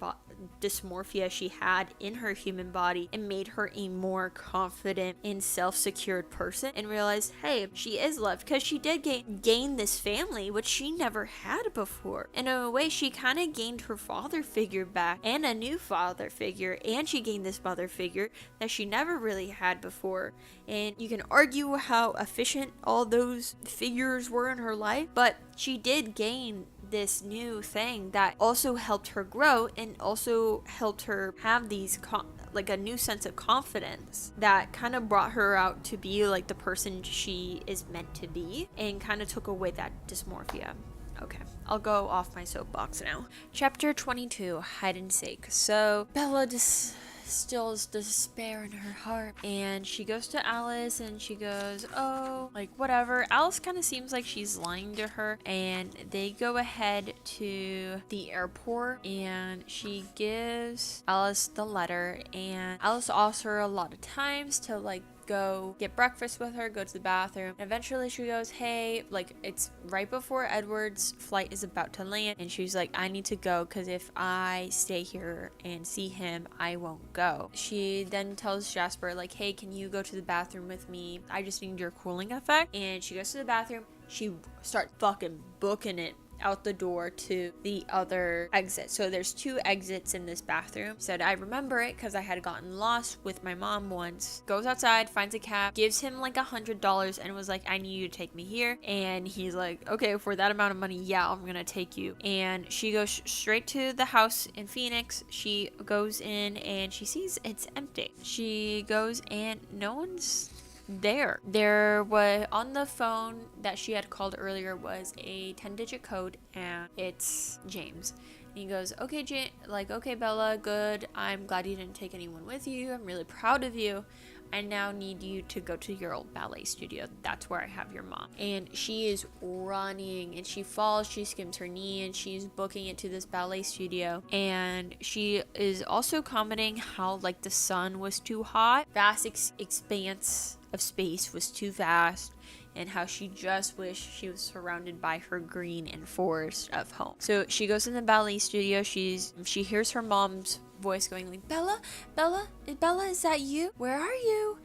dysmorphia she had in her human body and made her a more confident and self-secured person, and realized, hey, she is loved because she did gain this family which she never had before. And in a way, she kind of gained her father figure back and a new father figure, and she gained this mother figure that she never really had before. And you can argue how efficient all those figures were in her life, but she did gain this new thing that also helped her grow and also helped her have these a new sense of confidence that kind of brought her out to be like the person she is meant to be, and kind of took away that dysmorphia. Okay, I'll go off my soapbox now. Chapter 22, Hide and Seek. So Bella stills despair in her heart, and she goes to Alice and she goes, oh, like whatever. Alice kind of seems like she's lying to her, and they go ahead to the airport and she gives Alice the letter, and Alice asks her a lot of times to like go get breakfast with her, go to the bathroom. And eventually she goes, hey, like it's right before Edward's flight is about to land, and she's like, I need to go because if I stay here and see him, I won't go. She then tells Jasper like, hey, can you go to the bathroom with me? I just need your cooling effect. And she goes to the bathroom. She starts fucking booking it out the door to the other exit. So there's 2 exits in this bathroom. Said, I remember it because I had gotten lost with my mom once. Goes outside, finds a cab, gives him like $100 and was like, I need you to take me here. And he's like, okay, for that amount of money, yeah, I'm gonna take you. And she goes straight to the house in Phoenix. She goes in and she sees it's empty. She goes and no one's there was on the phone that she had called earlier was a 10-digit code, and it's James. And he goes, okay, okay, Bella, good, I'm glad you didn't take anyone with you, I'm really proud of you. I now need you to go to your old ballet studio. That's where I have your mom. And she is running and she falls, she skims her knee, and she's booking it to this ballet studio. And she is also commenting how like the sun was too hot, vast expanse of space was too vast, and how she just wished she was surrounded by her green and forest of home. So she goes in the ballet studio. She hears her mom's voice going like, Bella, is that you? Where are you?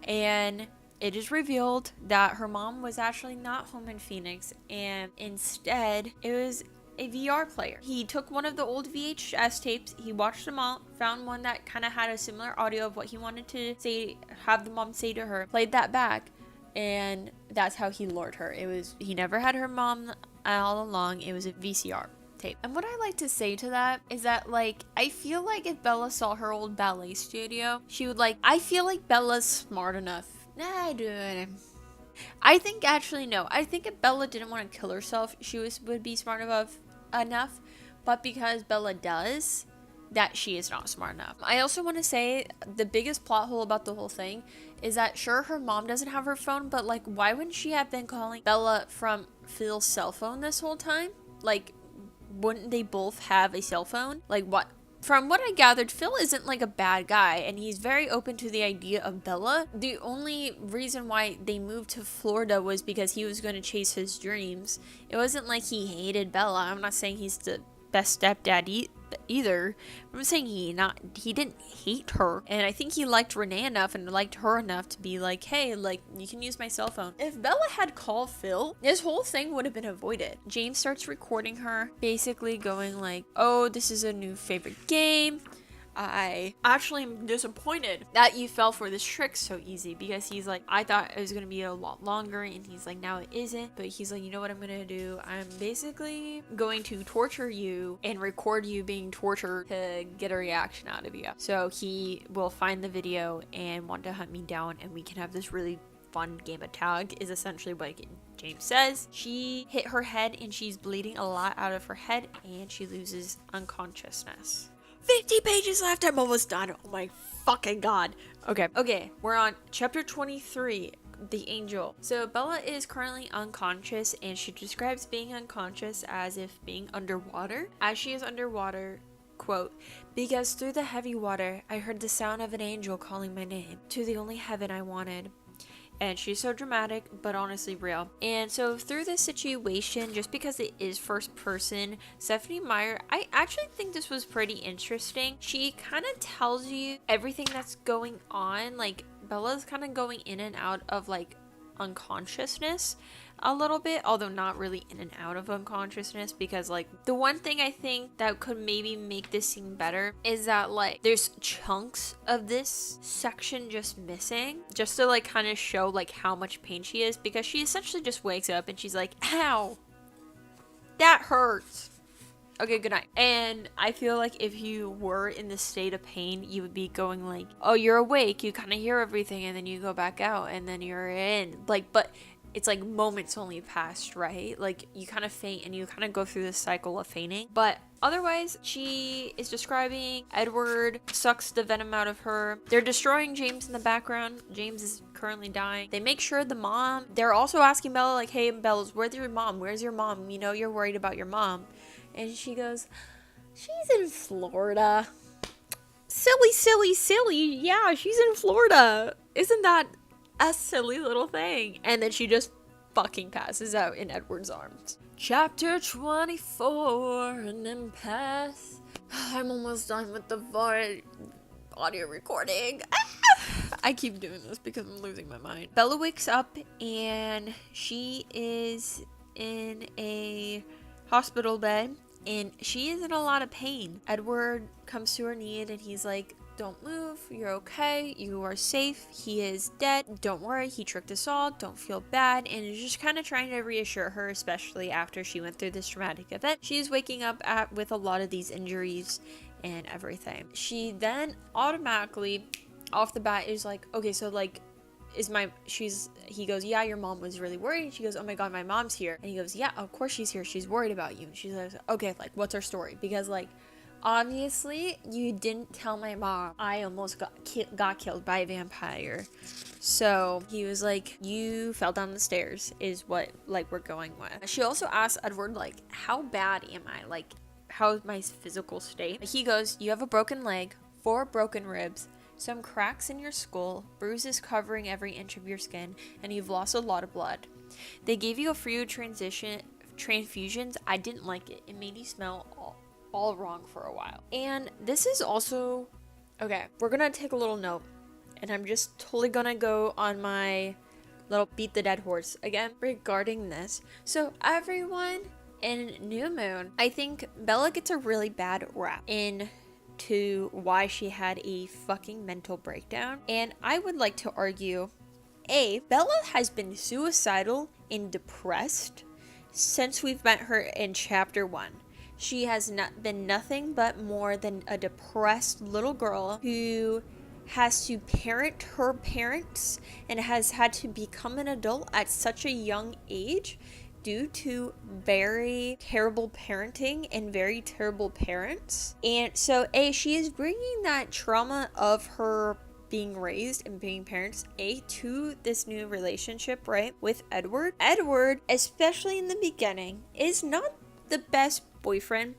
And it is revealed that her mom was actually not home in Phoenix, and instead it was a VR player. He took one of the old VHS tapes, he watched them all, found one that kind of had a similar audio of what he wanted to say, have the mom say to her, played that back, and that's how he lured her. He never had her mom all along. It was a VCR tape. And what I like to say to that is that, like, I feel like if Bella saw her old ballet studio, she would like, I feel like Bella's smart enough. Nah, dude. I think actually no. I think if Bella didn't want to kill herself, she would be smart enough. But because Bella does, that she is not smart enough. I also want to say the biggest plot hole about the whole thing is that sure, her mom doesn't have her phone, but like, why wouldn't she have been calling Bella from Phil's cell phone this whole time? Like, wouldn't they both have a cell phone? Like, what? From what I gathered, Phil isn't like a bad guy, and he's very open to the idea of Bella. The only reason why they moved to Florida was because he was going to chase his dreams. It wasn't like he hated Bella. I'm not saying he's the best stepdad either. I'm saying he didn't hate her, and I think he liked Renee enough and liked her enough to be like, hey, like, you can use my cell phone. If Bella had called Phil, this whole thing would have been avoided. James starts recording her, basically going like, oh, this is a new favorite game. I actually am disappointed that you fell for this trick so easy, because he's like, I thought it was going to be a lot longer, and he's like, now it isn't. But he's like, you know what I'm going to do? I'm basically going to torture you and record you being tortured to get a reaction out of you. So he will find the video and want to hunt me down, and we can have this really fun game of tag, is essentially what James says. She hit her head and she's bleeding a lot out of her head, and she loses unconsciousness. 50 pages left. I'm almost done. Oh my fucking god. Okay, we're on chapter 23, The Angel. So Bella is currently unconscious, and she describes being unconscious as if being underwater. As she is underwater, quote, because through the heavy water, I heard the sound of an angel calling my name to the only heaven I wanted. And she's so dramatic, but honestly real. And so through this situation, just because it is first person, Stephanie Meyer, I actually think this was pretty interesting. She kind of tells you everything that's going on. Like, Bella's kind of going in and out of like unconsciousness a little bit, although not really in and out of unconsciousness, because like the one thing I think that could maybe make this scene better is that like there's chunks of this section just missing, just to like kind of show like how much pain she is, because she essentially just wakes up and she's like, ow, that hurts. Okay, good night. And I feel like if you were in this state of pain, you would be going like, oh, you're awake, you kind of hear everything, and then you go back out, and then you're in. Like, but it's like moments only passed, right? Like, you kind of faint and you kind of go through this cycle of fainting. But Otherwise, she is describing Edward sucks the venom out of her. They're destroying James in the background. James is currently dying. They make sure the mom, they're also asking Bella, like, hey, Bella's, where's your mom? Where's your mom? You know, you're worried about your mom. And she goes, she's in Florida. Silly, silly, silly. Yeah, she's in Florida. Isn't that a silly little thing? And then she just fucking passes out in Edward's arms. Chapter 24, an impasse. I'm almost done with the audio recording. I keep doing this because I'm losing my mind. Bella wakes up and she is in a hospital bed and she is in a lot of pain. Edward comes to her knee and he's like, don't move, you're okay, you are safe, he is dead, don't worry, he tricked us all, don't feel bad, and is just kind of trying to reassure her, especially after she went through this traumatic event. She's waking up with a lot of these injuries and everything. She then automatically, off the bat, is like, okay, so like, he goes, yeah, your mom was really worried. And she goes, oh my god, my mom's here. And he goes, yeah, of course she's here, she's worried about you. And she's like, okay, like, what's her story? Because like, obviously, you didn't tell my mom I almost got killed by a vampire. So he was like, you fell down the stairs is what like we're going with. She also asked Edward, like, how bad am I? Like, how's my physical state? He goes, you have a broken leg, 4 broken ribs, some cracks in your skull, bruises covering every inch of your skin, and you've lost a lot of blood. They gave you a few transfusions. I didn't like it. It made you smell all wrong for a while. And this is also, okay, we're gonna take a little note, and I'm just totally gonna go on my little beat the dead horse again regarding this. So everyone in New Moon, I think Bella gets a really bad rap into why she had a fucking mental breakdown, and I would like to argue, Bella has been suicidal and depressed since we've met her in chapter 1. She has not been nothing but more than a depressed little girl who has to parent her parents and has had to become an adult at such a young age due to very terrible parenting and very terrible parents. And so, she is bringing that trauma of her being raised and being parents, to this new relationship, right, with Edward. Edward, especially in the beginning, is not the best boyfriend,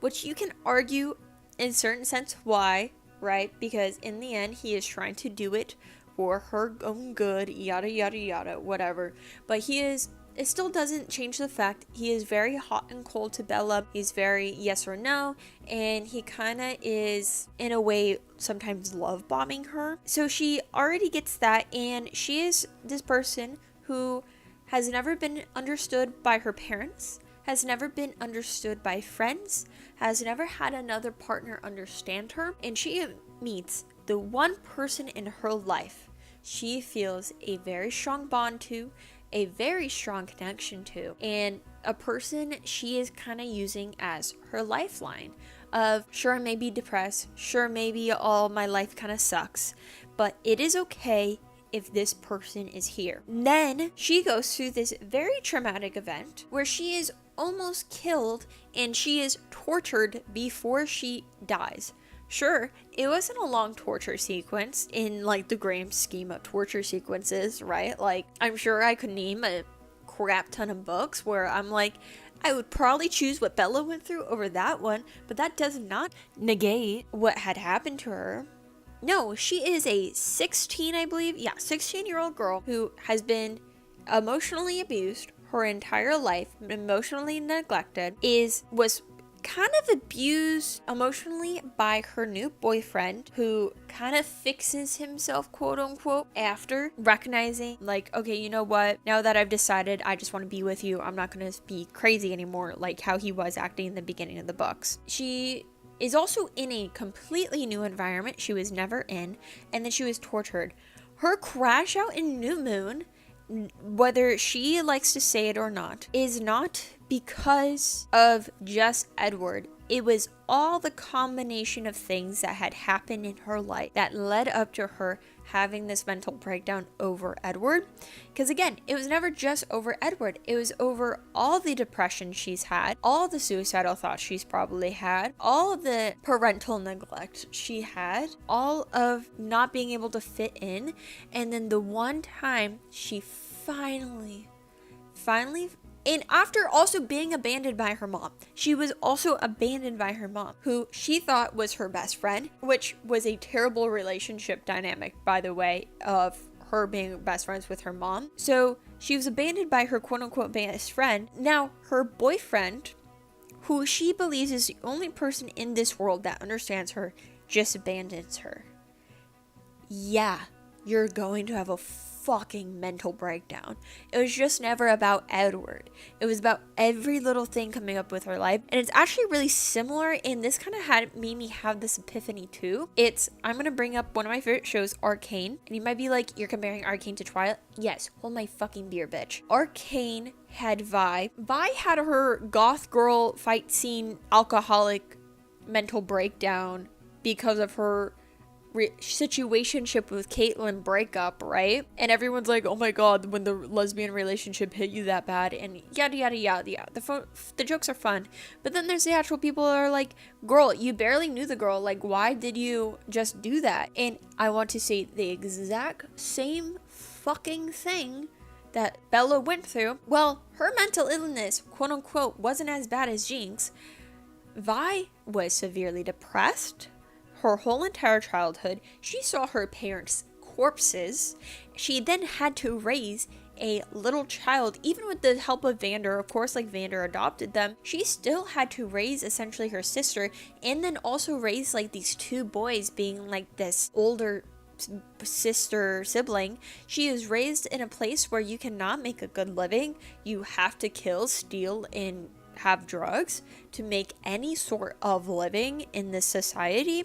which you can argue in certain sense why, right? Because in the end, he is trying to do it for her own good, yada yada yada, whatever. But it still doesn't change the fact he is very hot and cold to Bella. He's very yes or no, and he kind of is, in a way, sometimes love bombing her. So she already gets that, and she is this person who has never been understood by her parents, has never been understood by friends, has never had another partner understand her, and she meets the one person in her life she feels a very strong bond to, a very strong connection to, and a person she is kind of using as her lifeline of, sure, I may be depressed, sure, maybe all my life kind of sucks, but it is okay if this person is here. Then she goes through this very traumatic event where she is almost killed and she is tortured before she dies. Sure, it wasn't a long torture sequence in like the grand scheme of torture sequences, right? Like, I'm sure I could name a crap ton of books where I'm like, I would probably choose what Bella went through over that one, but that does not negate what had happened to her. No, she is a 16-year-old girl who has been emotionally abused her entire life, emotionally neglected, was kind of abused emotionally by her new boyfriend, who kind of fixes himself, quote unquote, after recognizing, like, okay, you know what, now that I've decided I just want to be with you, I'm not going to be crazy anymore, like how he was acting in the beginning of the books. She is also in a completely new environment she was never in, and then she was tortured. Her crash out in New Moon, whether she likes to say it or not, is not because of just Edward. It was all the combination of things that had happened in her life that led up to her having this mental breakdown over Edward. Because again, it was never just over Edward. It was over all the depression she's had, all the suicidal thoughts she's probably had, all the parental neglect she had, all of not being able to fit in. And then the one time she finally, and after also being abandoned by her mom, she was also abandoned by her mom, who she thought was her best friend, which was a terrible relationship dynamic, by the way, of her being best friends with her mom. So she was abandoned by her quote-unquote best friend. Now her boyfriend, who she believes is the only person in this world that understands her, just abandons her. Yeah, you're going to have a fucking mental breakdown. It was just never about Edward. It was about every little thing coming up with her life. And it's actually really similar, and this kind of made me have this epiphany too. I'm gonna bring up one of my favorite shows, Arcane. And you might be like, you're comparing Arcane to Twilight? Yes, hold my fucking beer, bitch. Arcane had Vi. Vi had her goth girl fight scene alcoholic mental breakdown because of her situationship with Caitlyn breakup, right? And everyone's like, oh my god, when the lesbian relationship hit you that bad, and yada yada yada yada. The jokes are fun, but then there's the actual people that are like, girl, you barely knew the girl, like why did you just do that? And I want to say the exact same fucking thing that Bella went through. Well, her mental illness, quote unquote, wasn't as bad as Jinx. Vi was severely depressed. Her whole entire childhood, she saw her parents' corpses. She then had to raise a little child, even with the help of Vander. Of course, like Vander adopted them. She still had to raise essentially her sister, and then also raise like these two boys, being like this older sister sibling. She is raised in a place where you cannot make a good living. You have to kill, steal, and have drugs to make any sort of living in this society.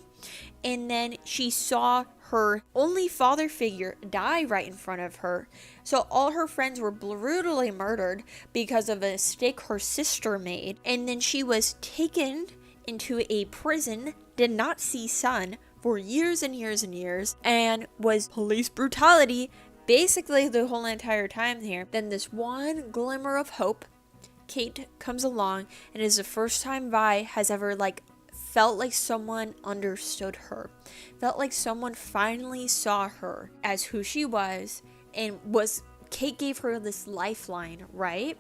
And then she saw her only father figure die right in front of her. So all her friends were brutally murdered because of a mistake her sister made. And then she was taken into a prison, did not see sun for years and years and years, and was police brutality basically the whole entire time here. Then this one glimmer of hope, Kate comes along, and it is the first time Vi has ever felt like someone understood her, felt like someone finally saw her as who she was, and Kate gave her this lifeline, right?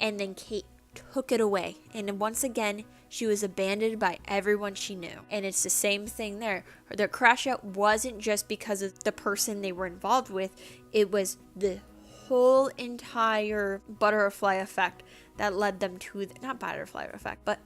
And then Kate took it away, and once again she was abandoned by everyone she knew. And it's the same thing there. Their crash out wasn't just because of the person they were involved with, it was the whole entire butterfly effect that led them to not butterfly effect, but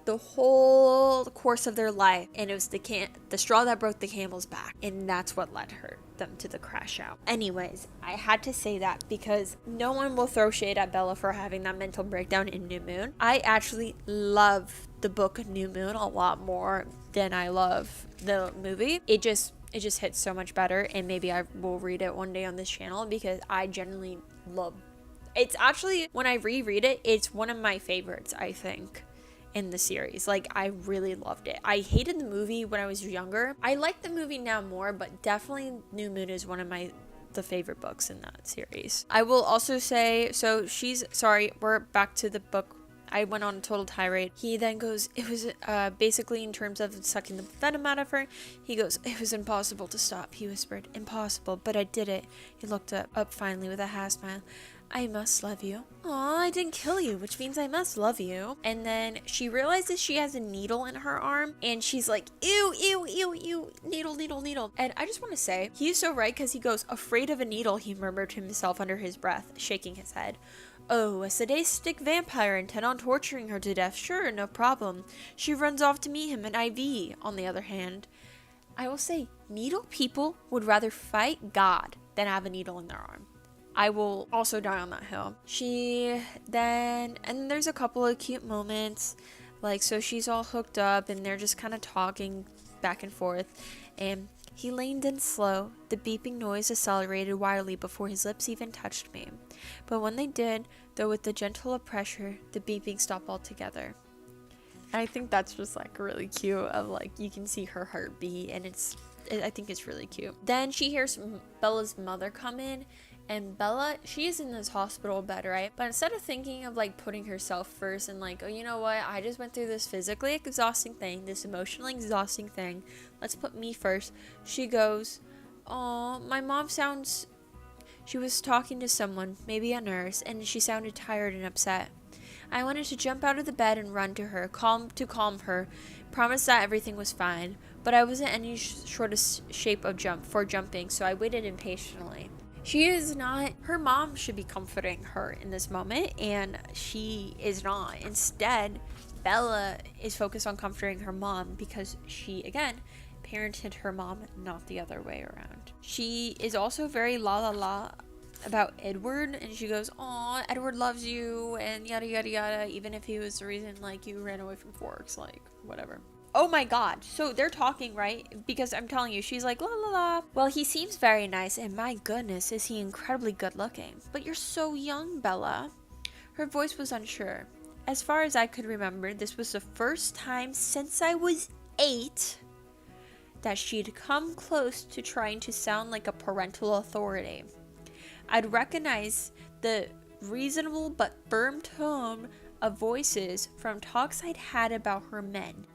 the whole course of their life. And it was the straw that broke the camel's back, and that's what led them to the crash out. Anyways, I had to say that because no one will throw shade at Bella for having that mental breakdown in New Moon. I actually love the book New Moon a lot more than I love the movie. It just hits so much better, and maybe I will read it one day on this channel because I genuinely love it's actually, when I reread it, it's one of my favorites, I think, in the series. I really loved it. I hated the movie when I was younger. I like the movie now more, but definitely New Moon is one of the favorite books in that series. I will also say, so we're back to the book. I went on a total tirade. He then goes, it was basically in terms of sucking the venom out of her. He goes, it was impossible to stop. He whispered, impossible, but I did it. He looked up finally with a half smile. I must love you. Aw, I didn't kill you, which means I must love you. And then she realizes she has a needle in her arm, and she's like, ew, ew, ew, ew, needle, needle, needle. And I just want to say, he's so right, because he goes, afraid of a needle, he murmured to himself under his breath, shaking his head. Oh, a sadistic vampire intent on torturing her to death, sure, no problem. She runs off to meet him, an IV, on the other hand. I will say, needle people would rather fight God than have a needle in their arm. I will also die on that hill. And there's a couple of cute moments, so she's all hooked up and they're just kind of talking back and forth, and he leaned in slow. The beeping noise accelerated wildly before his lips even touched me. But when they did, though with the gentle pressure, the beeping stopped altogether. And I think that's just really cute of you can see her heartbeat, and it's I think it's really cute. Then she hears Bella's mother come in, and Bella, she is in this hospital bed, right? But instead of thinking of like putting herself first and like, oh, you know what, I just went through this physically exhausting thing, this emotionally exhausting thing, let's put me first, she goes, oh, my mom sounds, she was talking to someone, maybe a nurse, and she sounded tired and upset. I wanted to jump out of the bed and run to her, calm her, promise that everything was fine, but I wasn't any short of shape of jumping, so I waited impatiently. She is not, her mom should be comforting her in this moment, and she is not. Instead, Bella is focused on comforting her mom because she, again, parented her mom, not the other way around. She is also very la about Edward, and she goes, "Aw, Edward loves you," and yada yada yada, even if he was the reason like you ran away from Forks, like whatever. Oh my god, so they're talking, right? Because I'm telling you, she's like, la la la. Well, he seems very nice, and my goodness, is he incredibly good looking. But you're so young, Bella. Her voice was unsure. As far as I could remember, this was the first time since I was 8 that she'd come close to trying to sound like a parental authority. I'd recognize the reasonable but firm tone of voices from talks I'd had about her men.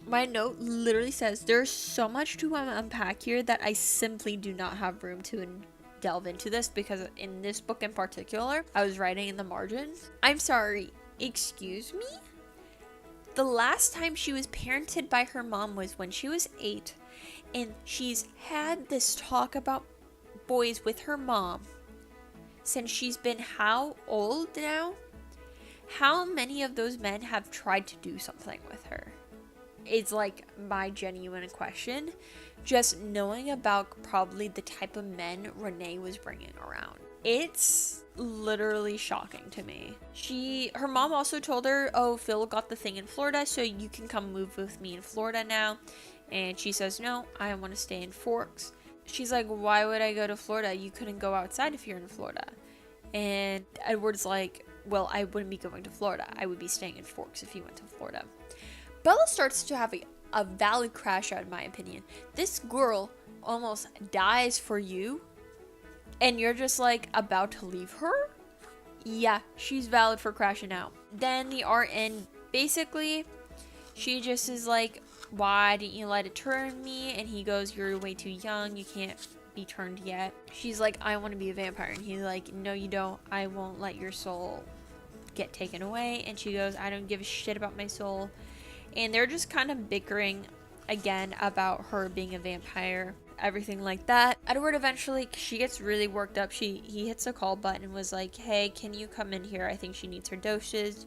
My note literally says there's so much to unpack here that I simply do not have room to delve into this, because in this book in particular, I was writing in the margins. I'm sorry, excuse me? The last time she was parented by her mom was when she was 8, and she's had this talk about boys with her mom since she's been how old now? How many of those men have tried to do something with her? It's like my genuine question, just knowing about probably the type of men Renee was bringing around. It's literally shocking to me. Her mom also told her, oh, Phil got the thing in Florida, so you can come move with me in Florida now. And she says, no, I want to stay in Forks. She's like, why would I go to Florida? You couldn't go outside if you're in Florida. And Edward's like, well, I wouldn't be going to Florida. I would be staying in Forks if you went to Florida. Bella starts to have a valid crash out, in my opinion. This girl almost dies for you, and you're just like about to leave her? Yeah, she's valid for crashing out. Then the RN, basically, she just is like, why didn't you let it turn me? And he goes, you're way too young, you can't be turned yet. She's like, I want to be a vampire. And he's like, no you don't, I won't let your soul get taken away. And she goes, I don't give a shit about my soul. And they're just kind of bickering again about her being a vampire, everything like that. Edward eventually, she gets really worked up. He hits a call button and was like, hey, can you come in here? I think she needs her dosage.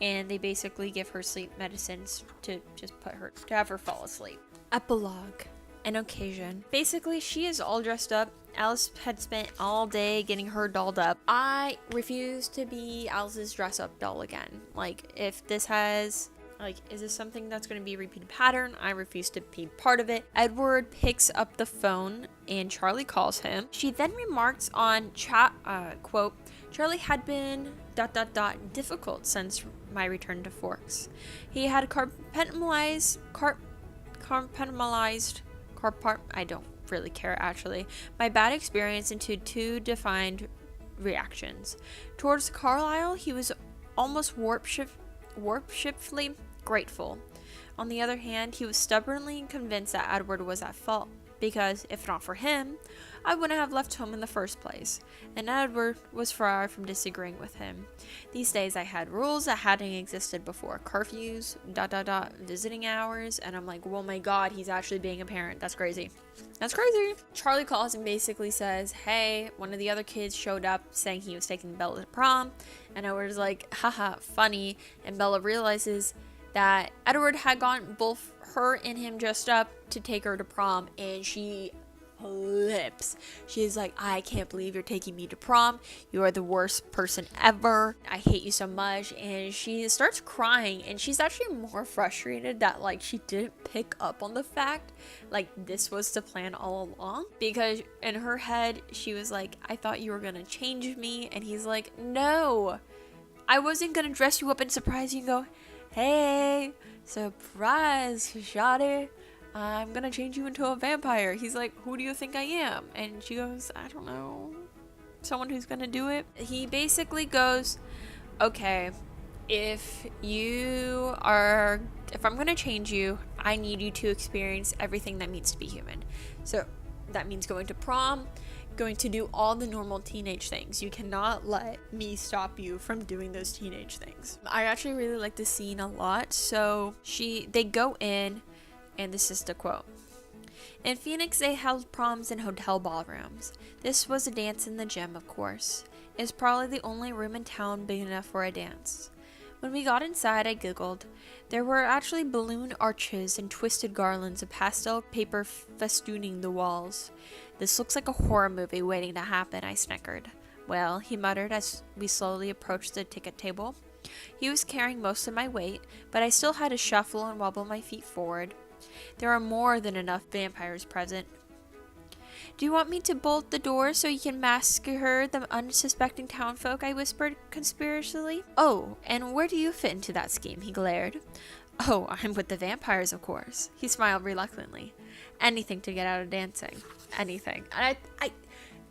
And they basically give her sleep medicines to just to have her fall asleep. Epilogue. An occasion. Basically, she is all dressed up. Alice had spent all day getting her dolled up. I refuse to be Alice's dress up doll again. Like, if this has... Like, is this something that's going to be a repeated pattern? I refuse to be part of it. Edward picks up the phone and Charlie calls him. She then remarks on chat, quote, Charlie had been ... difficult since my return to Forks. He had compartmentalized, I don't really care actually, my bad experience into 2 defined reactions. Towards Carlisle, he was almost warpshipfully grateful. On the other hand, he was stubbornly convinced that Edward was at fault, because if not for him, I wouldn't have left home in the first place, and Edward was far from disagreeing with him. These days I had rules that hadn't existed before. Curfews, ... visiting hours, and I'm like, oh my god, he's actually being a parent. That's crazy. That's crazy. Charlie calls and basically says, hey, one of the other kids showed up saying he was taking Bella to prom, and Edward's like, haha, funny, and Bella realizes that Edward had gotten both her and him dressed up to take her to prom, and she flips. She's like, I can't believe you're taking me to prom. You are the worst person ever. I hate you so much. And she starts crying, and she's actually more frustrated that like she didn't pick up on the fact like this was the plan all along, because in her head she was like, I thought you were gonna change me. And he's like, no, I wasn't gonna dress you up and surprise you and go, hey, surprise, shawty, I'm gonna change you into a vampire. He's like, who do you think I am? And she goes, I don't know, someone who's gonna do it. He basically goes, okay, if I'm gonna change you, I need you to experience everything that means to be human. So that means going to prom, going to do all the normal teenage things. You cannot let me stop you from doing those teenage things. I actually really like this scene a lot. So they go in, and this is the quote. In Phoenix, they held proms in hotel ballrooms. This was a dance in the gym, of course. It's probably the only room in town big enough for a dance. When we got inside, I giggled. There were actually balloon arches and twisted garlands of pastel paper festooning the walls. This looks like a horror movie waiting to happen, I snickered. Well, he muttered as we slowly approached the ticket table. He was carrying most of my weight, but I still had to shuffle and wobble my feet forward. There are more than enough vampires present. Do you want me to bolt the door so you can massacre the unsuspecting townfolk? I whispered conspiracially. Oh, and where do you fit into that scheme? He glared. Oh, I'm with the vampires, of course. He smiled reluctantly. Anything to get out of dancing. Anything. And I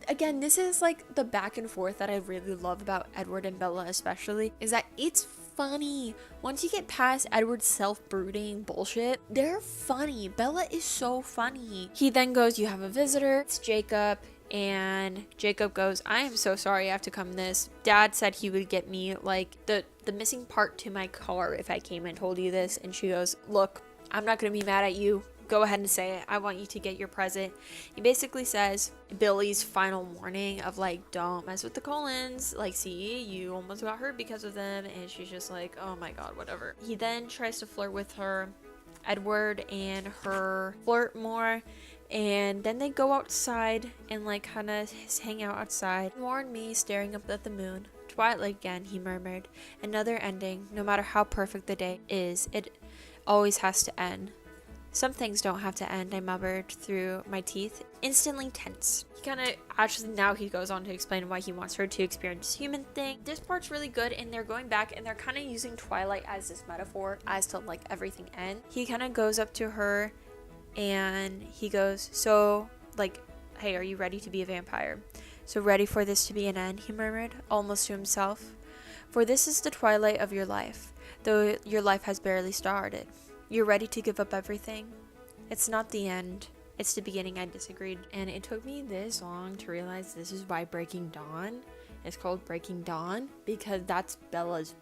again, this is like the back and forth that I really love about Edward and Bella especially, is that it's funny. Once you get past Edward's self-brooding bullshit, they're funny. Bella is so funny. He then goes, you have a visitor. It's Jacob. And Jacob goes, I am so sorry I have to come this. Dad said he would get me like the missing part to my car if I came and told you this. And she goes, look, I'm not going to be mad at you. Go ahead and say it. I want you to get your present. He basically says Billy's final warning of like, don't mess with the Cullens. Like, see, you almost got hurt because of them. And she's just like, oh my god, whatever. He then tries to flirt with her. Edward and her flirt more. And then they go outside and like kind of hang out outside. More and me staring up at the moon. Twilight again, he murmured. Another ending. No matter how perfect the day is, it always has to end. Some things don't have to end, I murmured through my teeth, instantly tense. He kind of, actually now he goes on to explain why he wants her to experience this human thing. This part's really good, and they're going back and they're kind of using Twilight as this metaphor as to like everything end. He kind of goes up to her and he goes, so like, hey, are you ready to be a vampire? So ready for this to be an end, he murmured, almost to himself. For this is the twilight of your life, though your life has barely started. You're ready to give up everything? It's not the end. It's the beginning, I disagreed. And it took me this long to realize this is why Breaking Dawn is called Breaking Dawn, because that's Bella's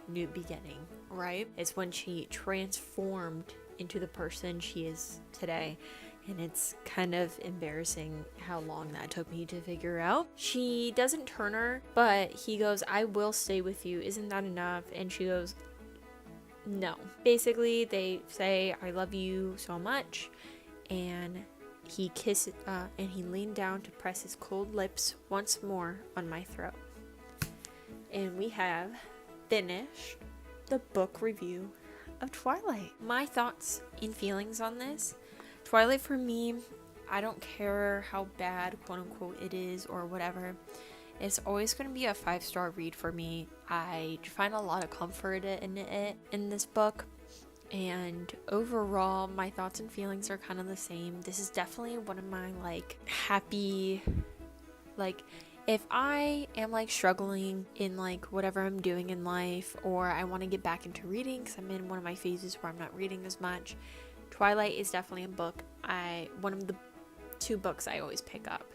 new beginning, right? It's when she transformed into the person she is today. And it's kind of embarrassing how long that took me to figure out. She doesn't turn her, but he goes, I will stay with you. Isn't that enough? And she goes, no. Basically, they say, I love you so much. And he kissed, and he leaned down to press his cold lips once more on my throat. And we have finished the book review of Twilight. My thoughts and feelings on this. Twilight for me, I don't care how bad, quote unquote, it is or whatever. It's always going to be a 5-star read for me. I find a lot of comfort in this book. And overall, my thoughts and feelings are kind of the same. This is definitely one of my like happy, like if I am like struggling in like whatever I'm doing in life, or I want to get back into reading because I'm in one of my phases where I'm not reading as much, Twilight is definitely a book. One of the 2 books I always pick up,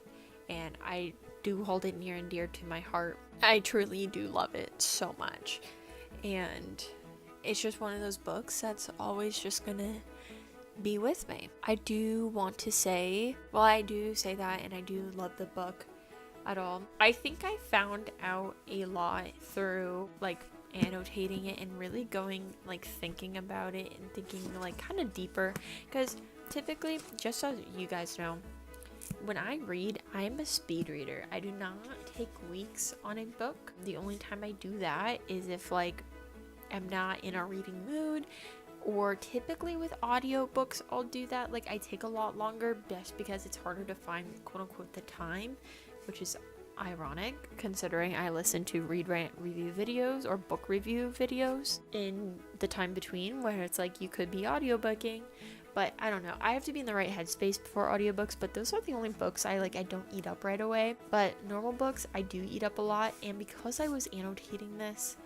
and I do hold it near and dear to my heart. I truly do love it so much, and it's just one of those books that's always just gonna be with me. I do want to say, well, I do say that, and I do love the book at all. I think I found out a lot through like annotating it and really going like thinking about it and thinking like kind of deeper, because typically, just so you guys know, when I read, I'm a speed reader. I do not take weeks on a book. The only time I do that is if like I'm not in a reading mood, or typically with audiobooks I'll do that. Like I take a lot longer just because it's harder to find quote unquote the time, which is ironic considering I listen to read, rant, review videos or book review videos in the time between where it's like you could be audiobooking. but I don't know. I have to be in the right headspace before audiobooks, but those are the only books I don't eat up right away. But normal books, I do eat up a lot, and because I was annotating this,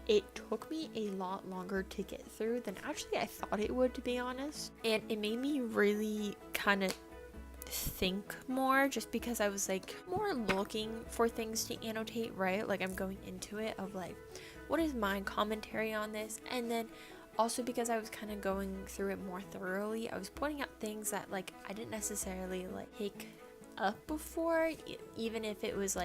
it took me a lot longer to get through than actually I thought it would, to be honest. And it made me really kind of think more, just because I was more looking for things to annotate, right? I'm going into it of what is my commentary on this, and then also because I was kind of going through it more thoroughly, I was pointing out things that I didn't necessarily pick up before, even if it was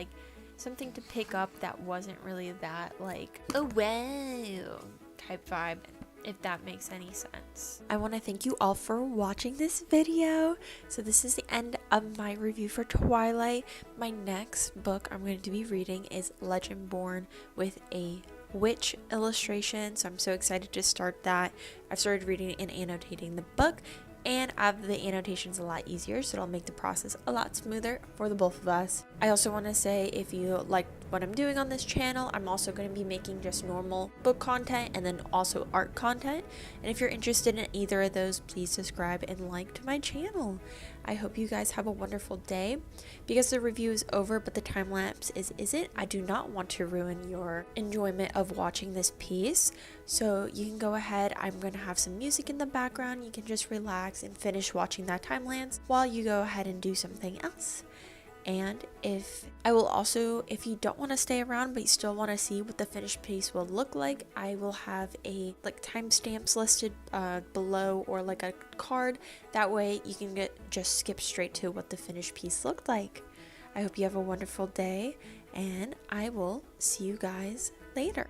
something to pick up that wasn't really that oh wow type vibe, if that makes any sense. I want to thank you all for watching this video. So this is the end of my review for Twilight. My next book I'm going to be reading is Legendborn with a witch illustration, so I'm so excited to start that. I've started reading and annotating the book, and I have the annotations a lot easier, so it'll make the process a lot smoother for the both of us. I also want to say, if you like what I'm doing on this channel, I'm also going to be making just normal book content and then also art content. And if you're interested in either of those, please subscribe and like to my channel. I hope you guys have a wonderful day. Because the review is over but the time lapse isn't, I do not want to ruin your enjoyment of watching this piece. So you can go ahead. I'm going to have some music in the background. You can just relax and finish watching that time lapse while you go ahead and do something else. And if you don't want to stay around but you still want to see what the finished piece will look like, I will have a timestamps listed below, or a card. That way you can just skip straight to what the finished piece looked like. I hope you have a wonderful day, and I will see you guys later.